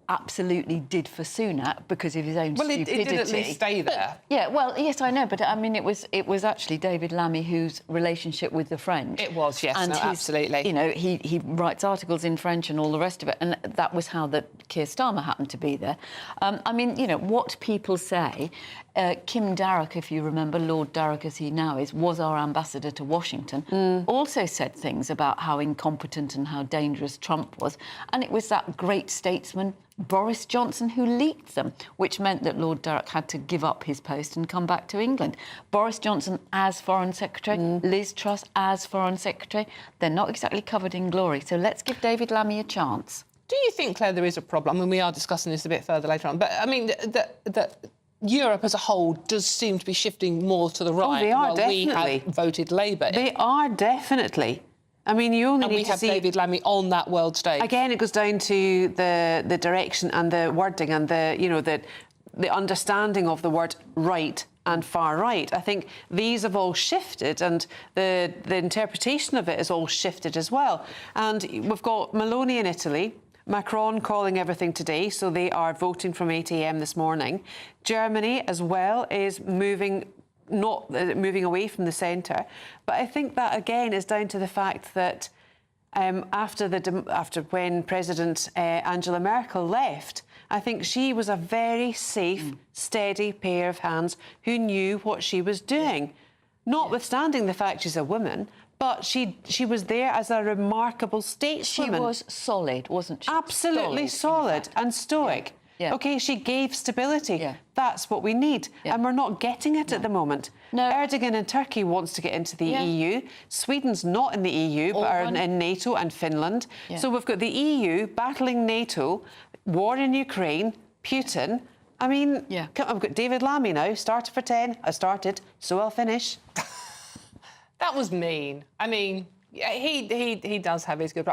absolutely did for Sunak because of his own stupidity. Well, he did at least stay there. Yeah, well, yes, I know, but I mean, it was actually David Lammy whose relationship with the French. It was, yes, and absolutely. You know, he writes articles in French and all the rest of it, and that was how Keir Starmer happened to be there. I mean, you know, what people say, Kim Darroch, if you remember, Lord Darroch as he now is, was our ambassador to Washington, also said things about how incompetent and how dangerous Trump was, and it was that great statesman Boris Johnson who leaked them, which meant that Lord Darroch had to give up his post and come back to England. Boris Johnson as Foreign Secretary, Liz Truss as Foreign Secretary, they're not exactly covered in glory, so let's give David Lammy a chance. Do you think, Claire, there is a problem? I mean, we are discussing this a bit further later on, but I mean, that Europe as a whole does seem to be shifting more to the right. Oh, they are, while definitely. We have voted Labour. They are, definitely. I mean, you only need to see... And we have David Lammy on that world stage. Again, it goes down to the direction and the wording and the understanding of the word right and far right. I think these have all shifted, and the interpretation of it has all shifted as well. And we've got Meloni in Italy, Macron calling everything today, so they are voting from 8 a.m. this morning. Germany as well is not moving away from the centre. But I think that, again, is down to the fact that after when President Angela Merkel left, I think she was a very safe, steady pair of hands who knew what she was doing. Notwithstanding the fact she's a woman, but she was there as a remarkable stateswoman. She was solid, wasn't she? Absolutely solid and stoic. Yeah. OK, she gave stability. That's what we need. And we're not getting it at the moment. No. Erdogan in Turkey wants to get into the EU. Sweden's not in the EU, but are in NATO, and Finland. So we've got the EU battling NATO, war in Ukraine, Putin. I mean, I've got David Lammy now, started for 10. I started, so I'll finish. That was mean. I mean... He does have his good...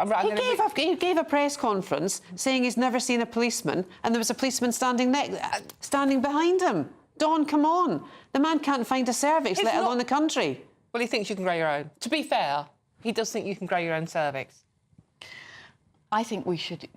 He gave a press conference saying he's never seen a policeman, and there was a policeman standing behind him. Dawn, come on. The man can't find a cervix, let alone the country. Well, he thinks you can grow your own. To be fair, he does think you can grow your own cervix. I think we should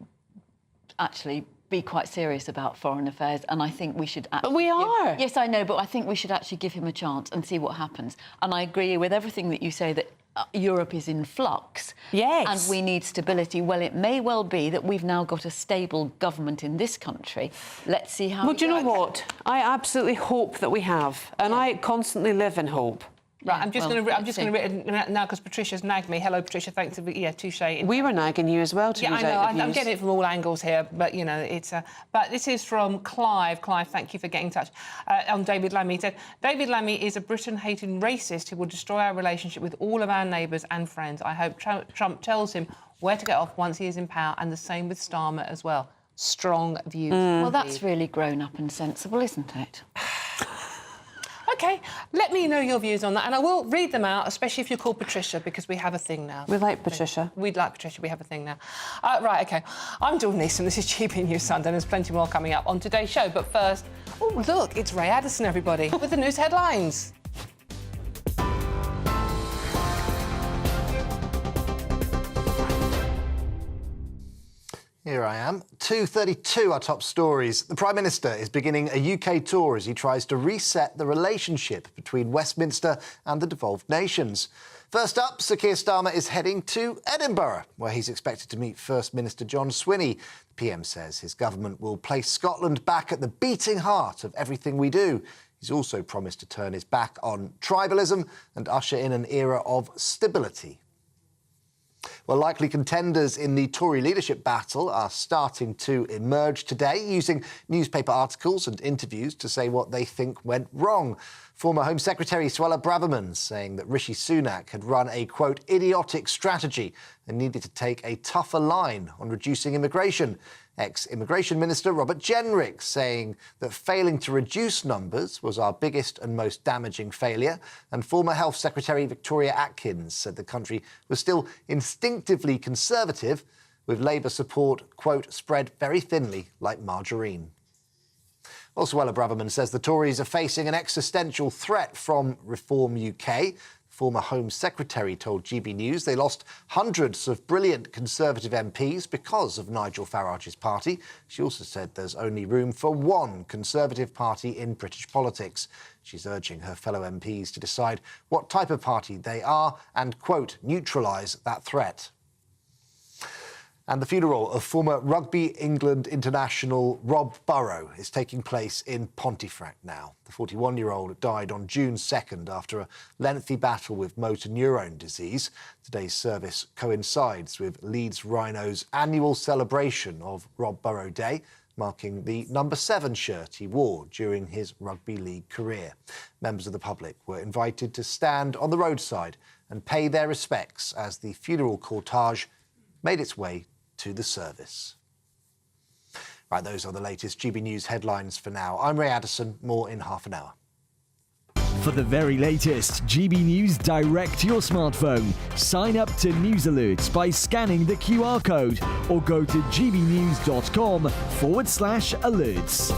actually be quite serious about foreign affairs, and I think we should actually... But we are! Yes, I know, but I think we should actually give him a chance and see what happens. And I agree with everything that you say, that Europe is in flux. Yes. And we need stability. Well, it may well be that we've now got a stable government in this country. Let's see how. Well, do you know what? I absolutely hope that we have, and I constantly live in hope. Right, I'm just going to read it now because Patricia's nagged me. Hello, Patricia. Thanks. Yeah, touche. We were nagging you as well to Yeah, read I know. out the I'm views. getting it from all angles here, but you know, it's. But this is from Clive. Clive, thank you for getting in touch. On David Lammy, he said, David Lammy is a Britain-hating racist who will destroy our relationship with all of our neighbours and friends. I hope Trump tells him where to get off once he is in power, and the same with Starmer as well. Strong views. Well, that's really grown up and sensible, isn't it? OK, let me know your views on that, and I will read them out, especially if you're called Patricia, because we have a thing now. We like Patricia. We'd like Patricia, we have a thing now. Right, OK. I'm Dawn Neeson, this is GB News Sunday, and there's plenty more coming up on today's show. But first, oh, look, it's Ray Addison, everybody, with the news headlines. Here I am. 2:32, our top stories. The Prime Minister is beginning a UK tour as he tries to reset the relationship between Westminster and the devolved nations. First up, Sir Keir Starmer is heading to Edinburgh, where he's expected to meet First Minister John Swinney. The PM says his government will place Scotland back at the beating heart of everything we do. He's also promised to turn his back on tribalism and usher in an era of stability. Well, likely contenders in the Tory leadership battle are starting to emerge today, using newspaper articles and interviews to say what they think went wrong. Former Home Secretary Suella Braverman saying that Rishi Sunak had run a, quote, idiotic strategy and needed to take a tougher line on reducing immigration. Ex-Immigration Minister Robert Jenrick saying that failing to reduce numbers was our biggest and most damaging failure. And former Health Secretary Victoria Atkins said the country was still instinctively conservative, with Labour support, quote, spread very thinly like margarine. Well, Suella Braverman says the Tories are facing an existential threat from Reform UK. Former Home Secretary told GBNews they lost hundreds of brilliant Conservative MPs because of Nigel Farage's party. She also said there's only room for one Conservative party in British politics. She's urging her fellow MPs to decide what type of party they are and, quote, neutralise that threat. And the funeral of former Rugby England international Rob Burrow is taking place in Pontefract now. The 41-year-old died on June 2nd after a lengthy battle with motor neurone disease. Today's service coincides with Leeds Rhinos' annual celebration of Rob Burrow Day, marking the number 7 shirt he wore during his rugby league career. Members of the public were invited to stand on the roadside and pay their respects as the funeral cortege made its way to the service. Right, those are the latest GB News headlines for now. I'm Ray Addison, more in half an hour. For the very latest GB News direct to your smartphone, sign up to News Alerts by scanning the QR code or go to gbnews.com/alerts.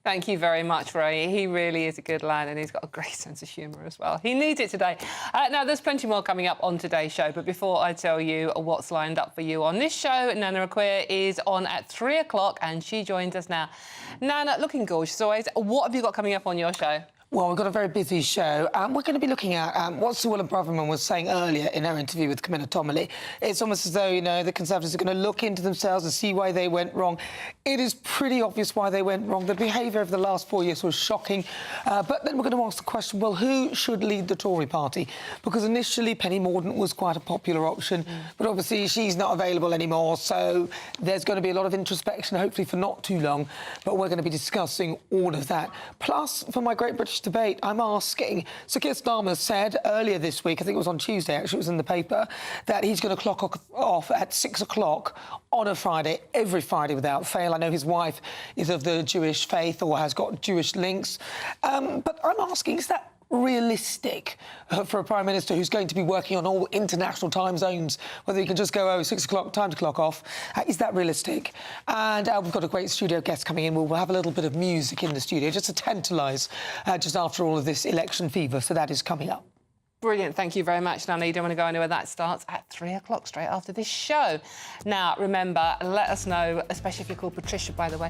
Thank you very much, Ray. He really is a good lad and he's got a great sense of humour as well. He needs it today. Now, there's plenty more coming up on today's show, but before I tell you what's lined up for you on this show, Nana Akua is on at 3 o'clock and she joins us now. Nana, looking gorgeous as always. What have you got coming up on your show? Well, we've got a very busy show. We're going to be looking at what Suella Braverman was saying earlier in her interview with Camilla Tominey. It's almost as though, you know, the Conservatives are going to look into themselves and see why they went wrong. It is pretty obvious why they went wrong. The behaviour of the last 4 years was shocking. But then we're going to ask the question, well, who should lead the Tory party? Because initially Penny Mordaunt was quite a popular option, but obviously she's not available anymore, so there's going to be a lot of introspection, hopefully for not too long. But we're going to be discussing all of that. Plus, for my Great British Debate, I'm asking, Sir Keir Starmer said earlier this week, I think it was on Tuesday, actually, it was in the paper, that he's going to clock off at 6 o'clock on a Friday, every Friday without fail. I know his wife is of the Jewish faith or has got Jewish links. But I'm asking, is that realistic for a Prime Minister who's going to be working on all international time zones, whether he can just go, 6 o'clock, time to clock off? Is that realistic? And we've got a great studio guest coming in. We'll have a little bit of music in the studio, just to tantalise just after all of this election fever. So that is coming up. Brilliant. Thank you very much, Nana. You don't want to go anywhere. That starts at 3 o'clock straight after this show. Now, remember, let us know, especially if you're called Patricia, by the way,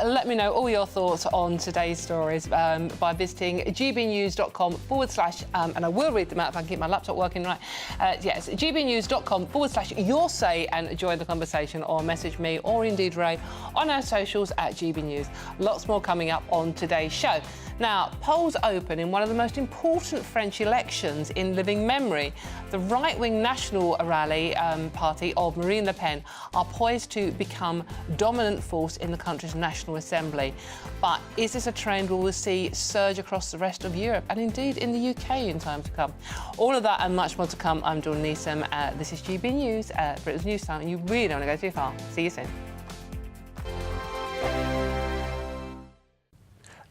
let me know all your thoughts on today's stories by visiting gbnews.com/ and I will read them out if I can keep my laptop working right. Yes, gbnews.com/ your say and join the conversation, or message me or indeed Ray on our socials at GB News. Lots more coming up on today's show. Now, polls open in one of the most important French elections in living memory. The right-wing National Rally party of Marine Le Pen are poised to become dominant force in the country's National Assembly. But is this a trend we will see surge across the rest of Europe and indeed in the UK in time to come? All of that and much more to come. I'm Dawn Neeson. This is GB News, Britain's news time, and you really don't want to go too far. See you soon.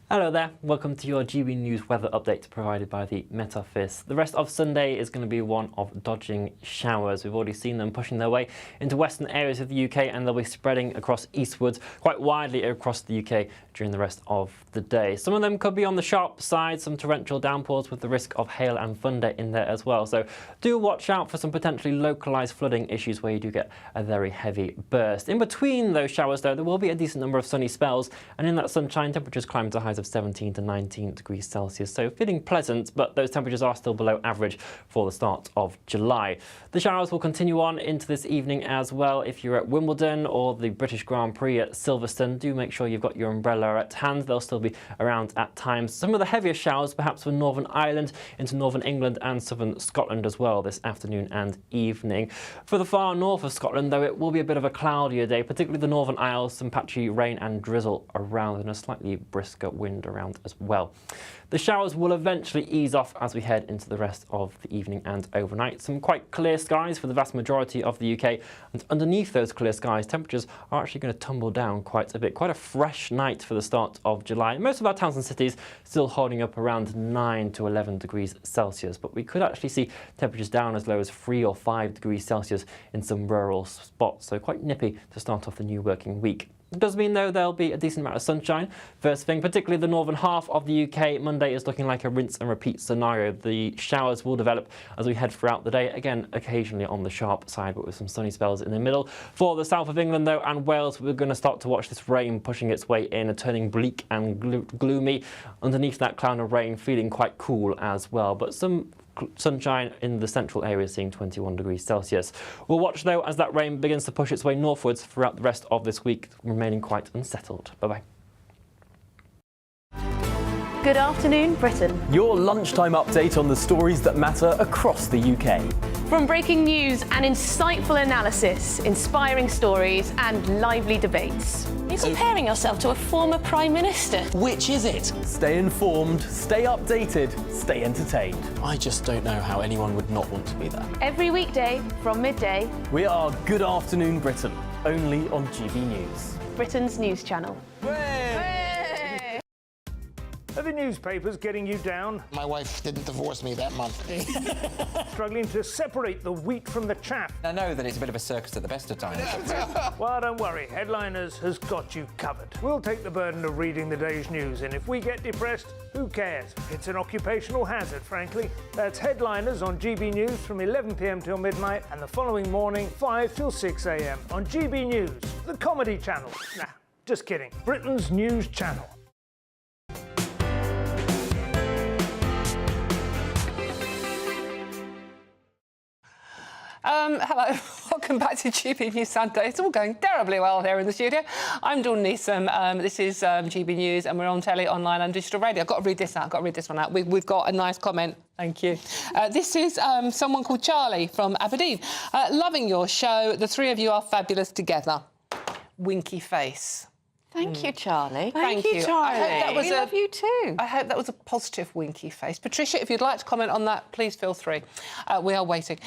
Hello there, welcome to your GB News weather update provided by the Met Office. The rest of Sunday is going to be one of dodging showers. We've already seen them pushing their way into western areas of the UK, and they'll be spreading across eastwards quite widely across the UK during the rest of the day. Some of them could be on the sharp side, some torrential downpours with the risk of hail and thunder in there as well. So do watch out for some potentially localised flooding issues where you do get a very heavy burst. In between those showers though, there will be a decent number of sunny spells, and in that sunshine temperatures climb to highs of 17 to 19 degrees Celsius, so feeling pleasant, but those temperatures are still below average for the start of July. The showers will continue on into this evening as well. If you're at Wimbledon or the British Grand Prix at Silverstone, do make sure you've got your umbrella at hand. They'll still be around at times. Some of the heaviest showers perhaps for Northern Ireland into Northern England and Southern Scotland as well this afternoon and evening. For the far north of Scotland though, it will be a bit of a cloudier day, particularly the Northern Isles, some patchy rain and drizzle around and a slightly brisker wind around as well. The showers will eventually ease off as we head into the rest of the evening and overnight. Some quite clear skies for the vast majority of the UK, and underneath those clear skies, temperatures are actually going to tumble down quite a bit. Quite a fresh night for the start of July. Most of our towns and cities still holding up around 9 to 11 degrees Celsius, but we could actually see temperatures down as low as 3 or 5 degrees Celsius in some rural spots, so quite nippy to start off the new working week. It does mean, though, there'll be a decent amount of sunshine. First thing, particularly the northern half of the UK, Monday is looking like a rinse and repeat scenario. The showers will develop as we head throughout the day, again, occasionally on the sharp side, but with some sunny spells in the middle. For the south of England, though, and Wales, we're going to start to watch this rain pushing its way in and turning bleak and gloomy. Underneath that cloud of rain, feeling quite cool as well, but some sunshine in the central area, seeing 21 degrees Celsius. We'll watch, though, as that rain begins to push its way northwards throughout the rest of this week, remaining quite unsettled. Bye-bye. Good afternoon, Britain. Your lunchtime update on the stories that matter across the UK. From breaking news and insightful analysis, inspiring stories and lively debates. You're comparing yourself to a former Prime Minister. Which is it? Stay informed, stay updated, stay entertained. I just don't know how anyone would not want to be there. Every weekday from midday. We are Good Afternoon Britain, only on GB News. Britain's news channel. Are the newspapers getting you down? My wife didn't divorce me that month. Struggling to separate the wheat from the chaff? I know that it's a bit of a circus at the best of times. Well, don't worry. Headliners has got you covered. We'll take the burden of reading the day's news, and if we get depressed, who cares? It's an occupational hazard, frankly. That's Headliners on GB News from 11 p.m. till midnight, and the following morning, 5 till 6 a.m. on GB News, the comedy channel. Nah, just kidding. Britain's news channel. Hello, welcome back to GB News Sunday. It's all going terribly well here in the studio. I'm Dawn Neeson. This is GB News, and we're on telly, online and digital radio. I've got to read this out. We've got a nice comment. Thank you. This is someone called Charlie from Aberdeen. Loving your show. The three of you are fabulous together. Winky face. Thank you, Charlie. Thank you, Charlie. I hope that was love you too. I hope that was a positive winky face. Patricia, if you'd like to comment on that, please feel free. We are waiting.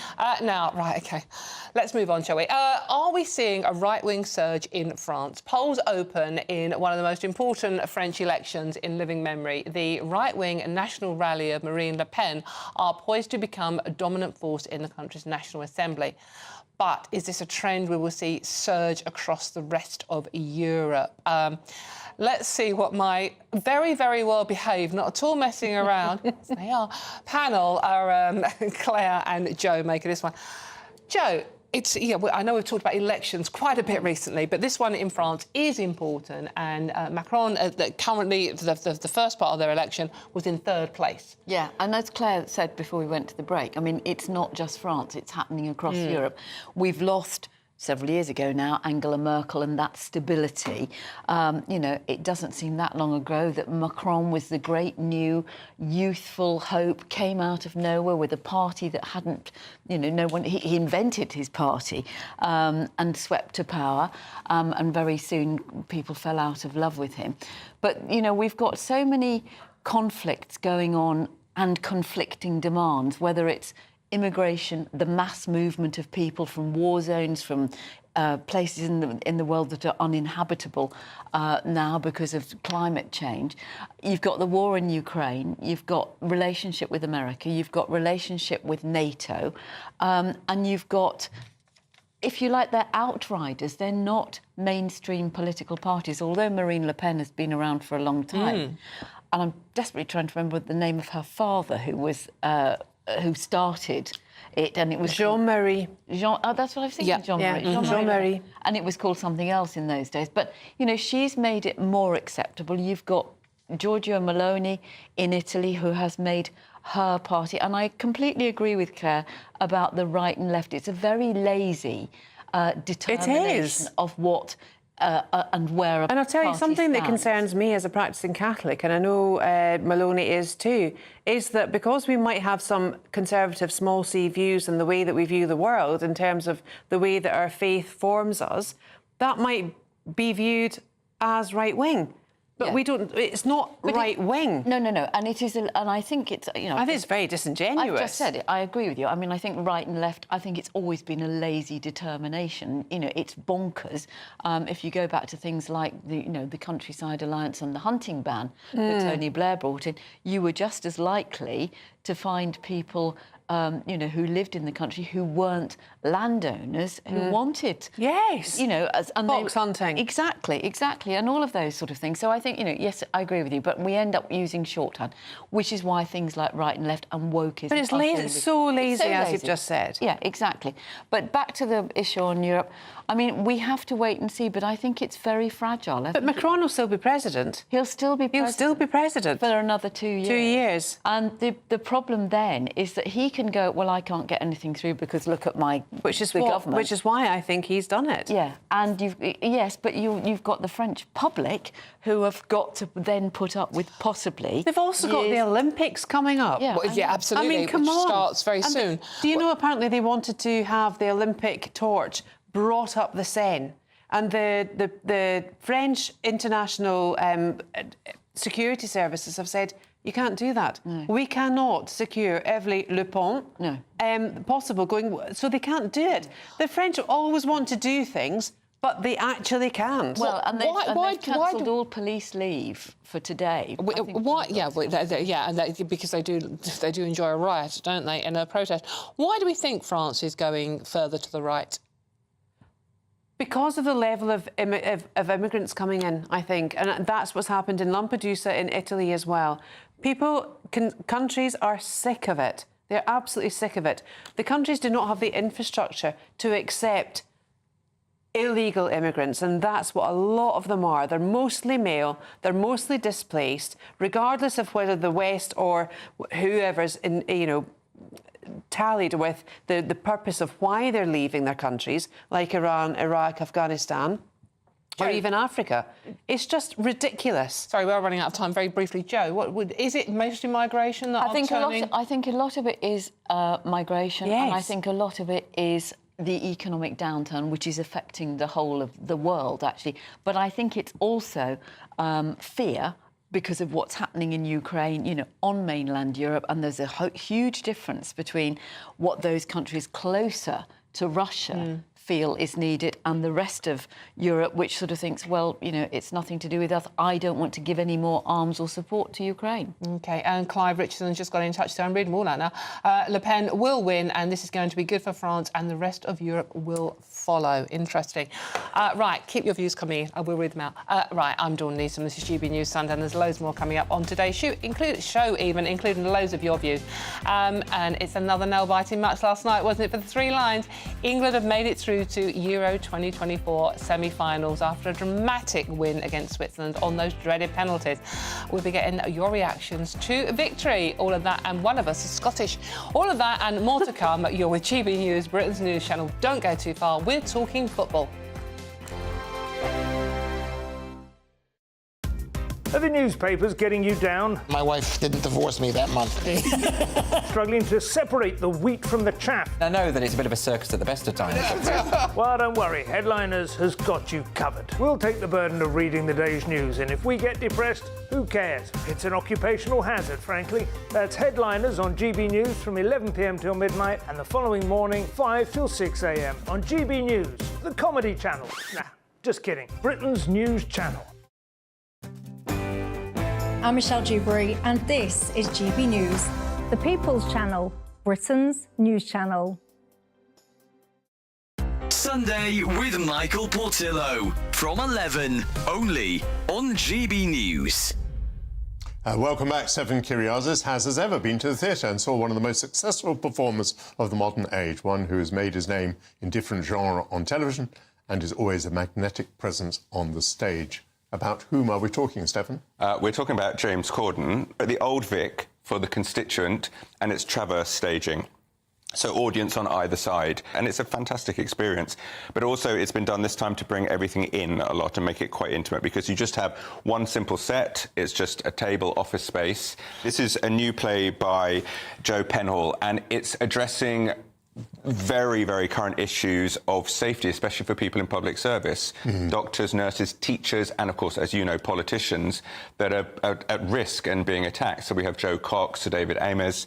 Now, right, OK, let's move on, shall we? Are we seeing a right-wing surge in France? Polls open in one of the most important French elections in living memory. The right-wing National Rally of Marine Le Pen are poised to become a dominant force in the country's National Assembly. But is this a trend we will see surge across the rest of Europe? Let's see what my very, very well behaved, not at all messing around, they are, panel are Claire and Joe making this one. Joe, I know we've talked about elections quite a bit recently, but this one in France is important, and Macron, currently, the first part of their election, was in 3rd place. Yeah, and as Claire said before we went to the break, I mean, it's not just France, it's happening across Europe. We've lost, several years ago now, Angela Merkel and that stability. You know, it doesn't seem that long ago that Macron was the great new youthful hope, came out of nowhere with a party that hadn't, you know, no one... He invented his party and swept to power, and very soon people fell out of love with him. But, you know, we've got so many conflicts going on and conflicting demands, whether it's immigration, the mass movement of people from war zones, from places in the world that are uninhabitable now because of climate change. You've got the war in Ukraine, you've got relationship with America, you've got relationship with NATO, and you've got, if you like, they're outriders. They're not mainstream political parties, although Marine Le Pen has been around for a long time. And I'm desperately trying to remember the name of her father, who started it, and it was Jean-Marie. Oh, that's what I was thinking, Jean-Marie. Jean-Marie. And it was called something else in those days. But, you know, she's made it more acceptable. You've got Giorgia Meloni in Italy, who has made her party. And I completely agree with Claire about the right and left. It's a very lazy determination of what... and where and I'll tell you something that stands. concerns me as a practicing Catholic, and I know Meloni is too, is that because we might have some conservative small c views in the way that we view the world, in terms of the way that our faith forms us, that might be viewed as right-wing. But we don't. It's not right wing. No. And it is, and I think it's. You know, I think it's very disingenuous. I've just said it. I agree with you. I mean, I think right and left. I think it's always been a lazy determination. You know, it's bonkers. If you go back to things like the Countryside Alliance and the hunting ban that Tony Blair brought in, you were just as likely to find people. Who lived in the country, who weren't landowners, who wanted... Yes. Fox hunting. Exactly, and all of those sort of things. So I think, yes, I agree with you, but we end up using shorthand, which is why things like right and left and wokeism... But it's so lazy, as you've just said. Yeah, exactly. But back to the issue on Europe, I mean, we have to wait and see, but I think it's very fragile. But Macron will still be president. He'll still be president. He'll still be president. For another 2 years. 2 years. And the problem then is that he can go, well, I can't get anything through because look at my government. Which is why I think he's done it. Yeah, and you've got the French public who have got to then put up with possibly... They've also got the Olympics coming up. Yeah, absolutely. I mean, come on. Starts very soon. Do you know, apparently they wanted to have the Olympic torch brought up the Seine, and the French international security services have said, you can't do that. No. We cannot secure every Le Pont possible going... So they can't do it. The French always want to do things, but they actually can't. Well, and they've cancelled all police leave for today. Because they do enjoy a riot, don't they, in a protest. Why do we think France is going further to the right? Because of the level of immigrants coming in, I think. And that's what's happened in Lampedusa in Italy as well. Countries are sick of it. They're absolutely sick of it. The countries do not have the infrastructure to accept illegal immigrants, and that's what a lot of them are. They're mostly male, they're mostly displaced, regardless of whether the West or whoever's tallied with the purpose of why they're leaving their countries, like Iran, Iraq, Afghanistan, or even Africa. It's just ridiculous. Sorry, we're running out of time. Very briefly, Joe, is it mostly migration that I think a lot of it is migration, and I think a lot of it is the economic downturn, which is affecting the whole of the world, actually. But I think it's also fear because of what's happening in Ukraine, on mainland Europe, and there's a huge difference between what those countries closer to Russia feel is needed, and the rest of Europe, which sort of thinks, well, you know, it's nothing to do with us. I don't want to give any more arms or support to Ukraine. OK, and Clive Richardson's just got in touch, so I'm reading them all out now. Le Pen will win, and this is going to be good for France, and the rest of Europe will follow. Interesting. Right, keep your views coming in. I will read them out. Right, I'm Dawn Neeson. This is GB News Sunday, and there's loads more coming up on today's show, including loads of your views. And it's another nail-biting match last night, wasn't it, for the Three Lions? England have made it through to Euro 2024 semi-finals after a dramatic win against Switzerland on those dreaded penalties. We'll be getting your reactions to victory. All of that, and one of us is Scottish. All of that and more to come. You're with GB News, Britain's news channel. Don't go too far. We're talking football. Are the newspapers getting you down? My wife didn't divorce me that month. Struggling to separate the wheat from the chaff? I know that it's a bit of a circus at the best of times. Well, don't worry, Headliners has got you covered. We'll take the burden of reading the day's news, and if we get depressed, who cares? It's an occupational hazard, frankly. That's Headliners on GB News from 11 p.m. till midnight, and the following morning, 5 till 6 a.m. on GB News, the comedy channel. Nah, just kidding. Britain's news channel. I'm Michelle Dewberry, and this is GB News, the People's Channel, Britain's news channel. Sunday with Michael Portillo from 11, only on GB News. Welcome back. Stefan Kyriazis has, as ever, been to the theatre and saw one of the most successful performers of the modern age, one who has made his name in different genres on television and is always a magnetic presence on the stage. About whom are we talking, Stefan? We're talking about James Corden at the Old Vic for The Constituent, and it's traverse staging. So audience on either side, and it's a fantastic experience. But also it's been done this time to bring everything in a lot and make it quite intimate, because you just have one simple set. It's just a table, office space. This is a new play by Joe Penhall, and it's addressing very, very current issues of safety, especially for people in public service. Doctors, nurses, teachers, and of course, as you know, politicians that are at risk and being attacked. So we have Joe Cox, Sir David Amess,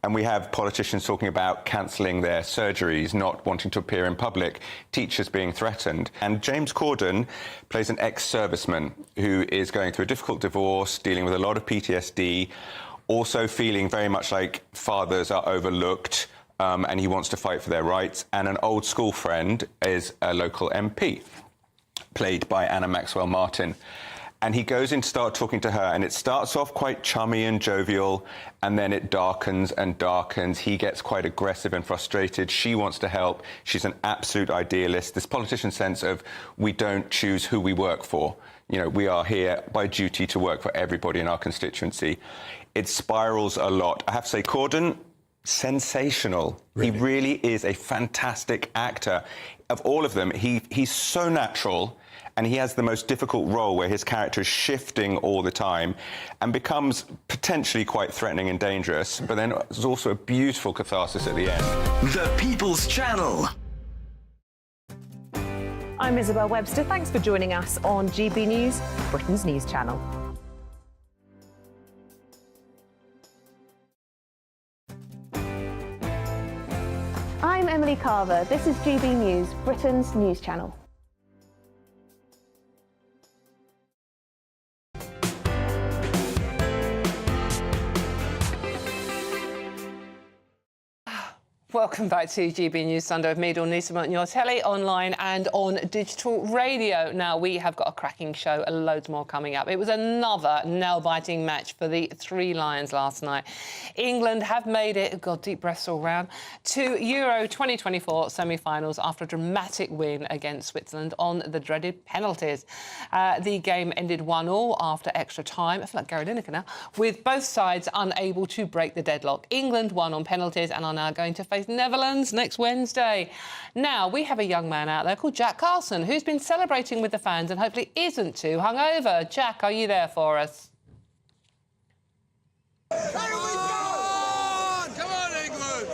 and we have politicians talking about cancelling their surgeries, not wanting to appear in public, teachers being threatened. And James Corden plays an ex-serviceman who is going through a difficult divorce, dealing with a lot of PTSD, also feeling very much like fathers are overlooked, and he wants to fight for their rights. And an old school friend is a local MP, played by Anna Maxwell Martin. And he goes in to start talking to her, and it starts off quite chummy and jovial, and then it darkens and darkens. He gets quite aggressive and frustrated. She wants to help. She's an absolute idealist. This politician sense of we don't choose who we work for. You know, we are here by duty to work for everybody in our constituency. It spirals a lot. I have to say, Corden, sensational. Really? He really is a fantastic actor. Of all of them, he's so natural, and he has the most difficult role where his character is shifting all the time and becomes potentially quite threatening and dangerous, but then there's also a beautiful catharsis at the end. The People's Channel. I'm Isabel Webster. Thanks for joining us on GB News, Britain's news channel. I'm Emily Carver. This is GB News, Britain's news channel. Welcome back to GB News Sunday with me, Dawn Neeson, on your telly, online and on digital radio. Now, we have got a cracking show, loads more coming up. It was another nail-biting match for the Three Lions last night. England have made it, God, deep breaths all round, to Euro 2024 semi-finals after a dramatic win against Switzerland on the dreaded penalties. The game ended 1-1 after extra time. I feel like Gary Lineker now, with both sides unable to break the deadlock. England won on penalties and are now going to face Netherlands next Wednesday. Now, we have a young man out there called Jack Carson, who's been celebrating with the fans and hopefully isn't too hungover. Jack, are you there for us? Come on, England!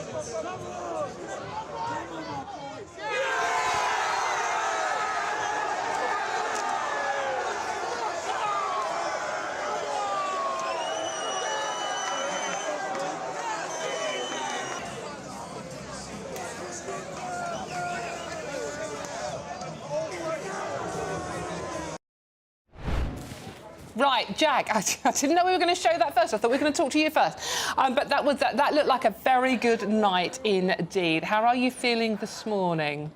Right, Jack, I didn't know we were going to show that first. I thought we were going to talk to you first. But that looked like a very good night indeed. How are you feeling this morning?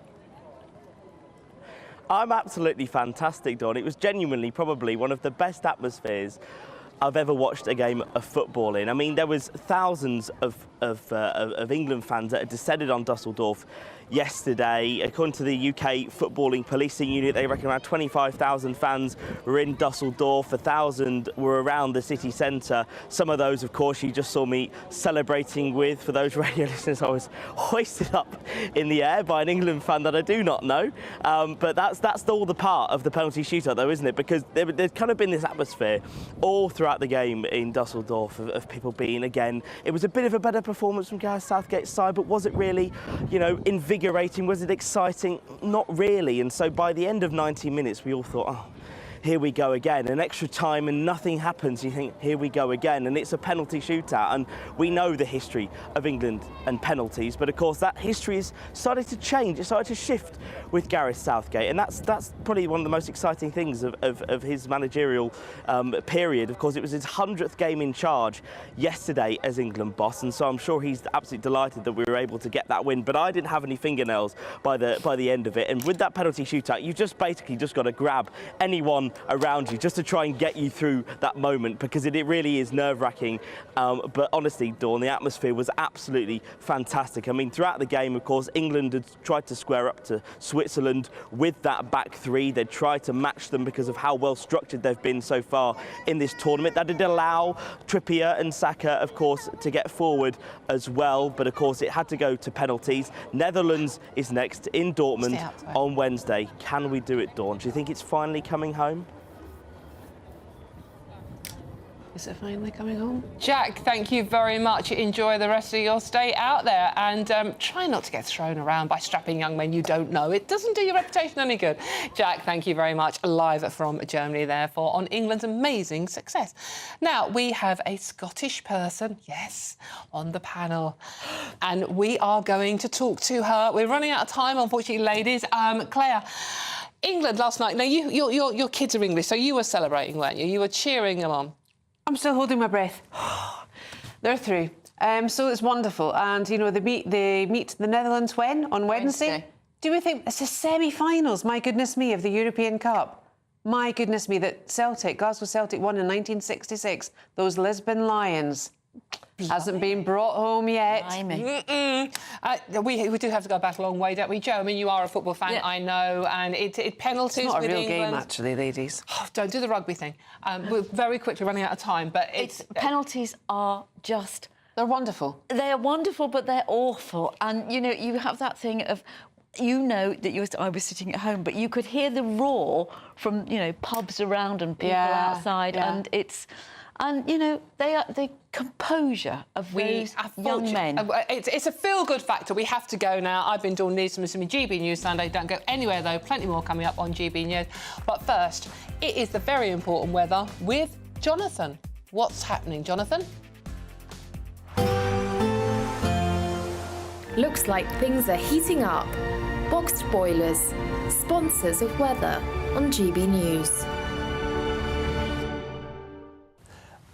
I'm absolutely fantastic, Dawn. It was genuinely probably one of the best atmospheres I've ever watched a game of football in. I mean, there was thousands of England fans that had descended on Dusseldorf yesterday. According to the UK Footballing Policing Unit, they reckon around 25,000 fans were in Dusseldorf. 1,000 were around the city centre. Some of those, of course, you just saw me celebrating with. For those radio listeners, I was hoisted up in the air by an England fan that I do not know. But that's all the part of the penalty shootout, though, isn't it? Because there's kind of been this atmosphere all throughout the game in Dusseldorf of people being, again, it was a bit of a better performance from Gareth Southgate's side, but was it really, invigorating? Was it exciting? Not really. And so by the end of 90 minutes, we all thought, oh, here we go again. An extra time and nothing happens. You think, here we go again. And it's a penalty shootout. And we know the history of England and penalties. But of course, that history has started to change. It started to shift with Gareth Southgate. And that's probably one of the most exciting things of his managerial period. Of course, it was his 100th game in charge yesterday as England boss. And so I'm sure he's absolutely delighted that we were able to get that win. But I didn't have any fingernails by the end of it. And with that penalty shootout, you've just basically just got to grab anyone around you just to try and get you through that moment, because it really is nerve-wracking. But honestly, Dawn, the atmosphere was absolutely fantastic. I mean, throughout the game, of course, England had tried to square up to Switzerland with that back three. They'd tried to match them because of how well structured they've been so far in this tournament. That did allow Trippier and Saka, of course, to get forward as well. But of course, it had to go to penalties. Netherlands is next in Dortmund on Wednesday. Can we do it, Dawn? Do you think it's finally coming home? Is it finally coming home? Jack, thank you very much. Enjoy the rest of your stay out there, and try not to get thrown around by strapping young men you don't know. It doesn't do your reputation any good. Jack, thank you very much. Live from Germany, therefore, on England's amazing success. Now, we have a Scottish person, yes, on the panel, and we are going to talk to her. We're running out of time, unfortunately, ladies. Claire, England last night. Now, your kids are English, so you were celebrating, weren't you? You were cheering them on. I'm still holding my breath. They're through. So it's wonderful. And, they meet the Netherlands when? On Wednesday? Do we think it's the semi-finals, my goodness me, of the European Cup? My goodness me, that Glasgow Celtic won in 1966. Those Lisbon Lions. Hasn't been brought home yet. We do have to go back a long way, don't we, Joe? I mean, you are a football fan, I know, and it penalties it's not with a real England. game, actually, ladies. Oh, don't do the rugby thing. We're very quickly running out of time, but penalties are just... They're wonderful. They're wonderful, but they're awful. And, you have that thing of... I was sitting at home, but you could hear the roar from, pubs around and people outside, and it's... And, they are the composure of those young men. It's a feel-good factor. We have to go now. I've been Dawn News from GB News Sunday. Don't go anywhere, though. Plenty more coming up on GB News. But first, it is the very important weather with Jonathan. What's happening, Jonathan? Looks like things are heating up. Boxed boilers, sponsors of weather on GB News.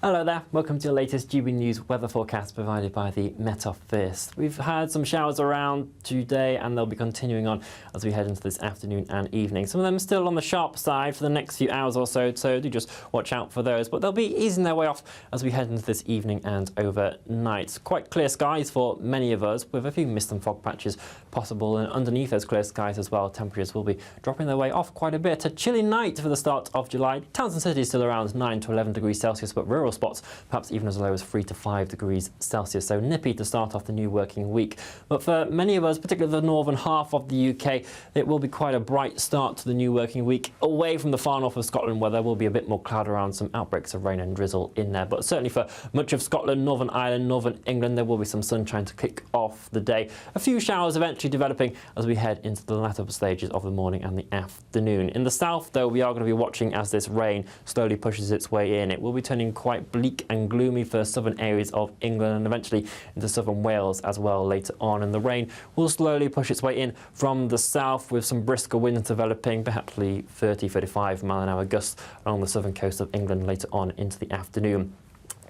Hello there, welcome to your latest GB News weather forecast provided by the Met Office. We've had some showers around today and they'll be continuing on as we head into this afternoon and evening. Some of them still on the sharp side for the next few hours or so do just watch out for those, but they'll be easing their way off as we head into this evening and overnight. Quite clear skies for many of us, with a few mist and fog patches possible, and underneath those clear skies as well, temperatures will be dropping their way off quite a bit. A chilly night for the start of July. Towns and cities still around 9 to 11 degrees Celsius, but rural spots perhaps even as low as 3 to 5 degrees Celsius, so nippy to start off the new working week. But for many of us, particularly the northern half of the UK, it will be quite a bright start to the new working week, away from the far north of Scotland where there will be a bit more cloud around, some outbreaks of rain and drizzle in there. But certainly for much of Scotland, Northern Ireland, Northern England, there will be some sunshine to kick off the day. A few showers eventually developing as we head into the latter stages of the morning and the afternoon. In the south, though, we are going to be watching as this rain slowly pushes its way in. It will be turning quite quite bleak and gloomy for southern areas of England and eventually into southern Wales as well later on. And the rain will slowly push its way in from the south with some brisker winds developing, perhaps 30-35 mile an hour gusts along the southern coast of England later on into the afternoon.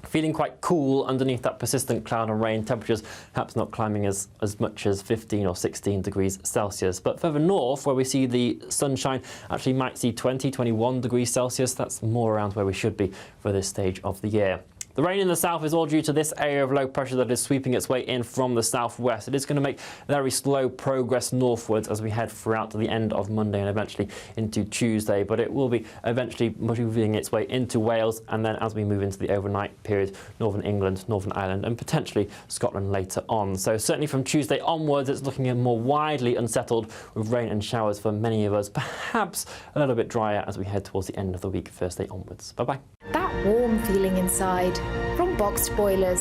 Feeling quite cool underneath that persistent cloud and rain, temperatures perhaps not climbing as much as 15 or 16 degrees Celsius. But further north, where we see the sunshine, actually might see 20-21 degrees Celsius. That's more around where we should be for this stage of the year. The rain in the south is all due to this area of low pressure that is sweeping its way in from the southwest. It is going to make very slow progress northwards as we head throughout to the end of Monday and eventually into Tuesday. But it will be eventually moving its way into Wales, and then as we move into the overnight period, northern England, Northern Ireland and potentially Scotland later on. So certainly from Tuesday onwards, it's looking more widely unsettled with rain and showers for many of us. Perhaps a little bit drier as we head towards the end of the week, Thursday onwards. Bye-bye. That warm feeling inside from Boxed Boilers,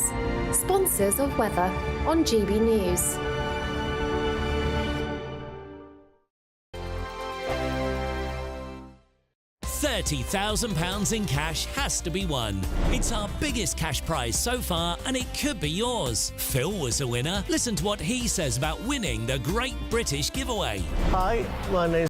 sponsors of weather on GB News. £30,000 in cash has to be won. It's our biggest cash prize so far and it could be yours. Phil was a winner. Listen to what he says about winning the Great British Giveaway. Hi, my name's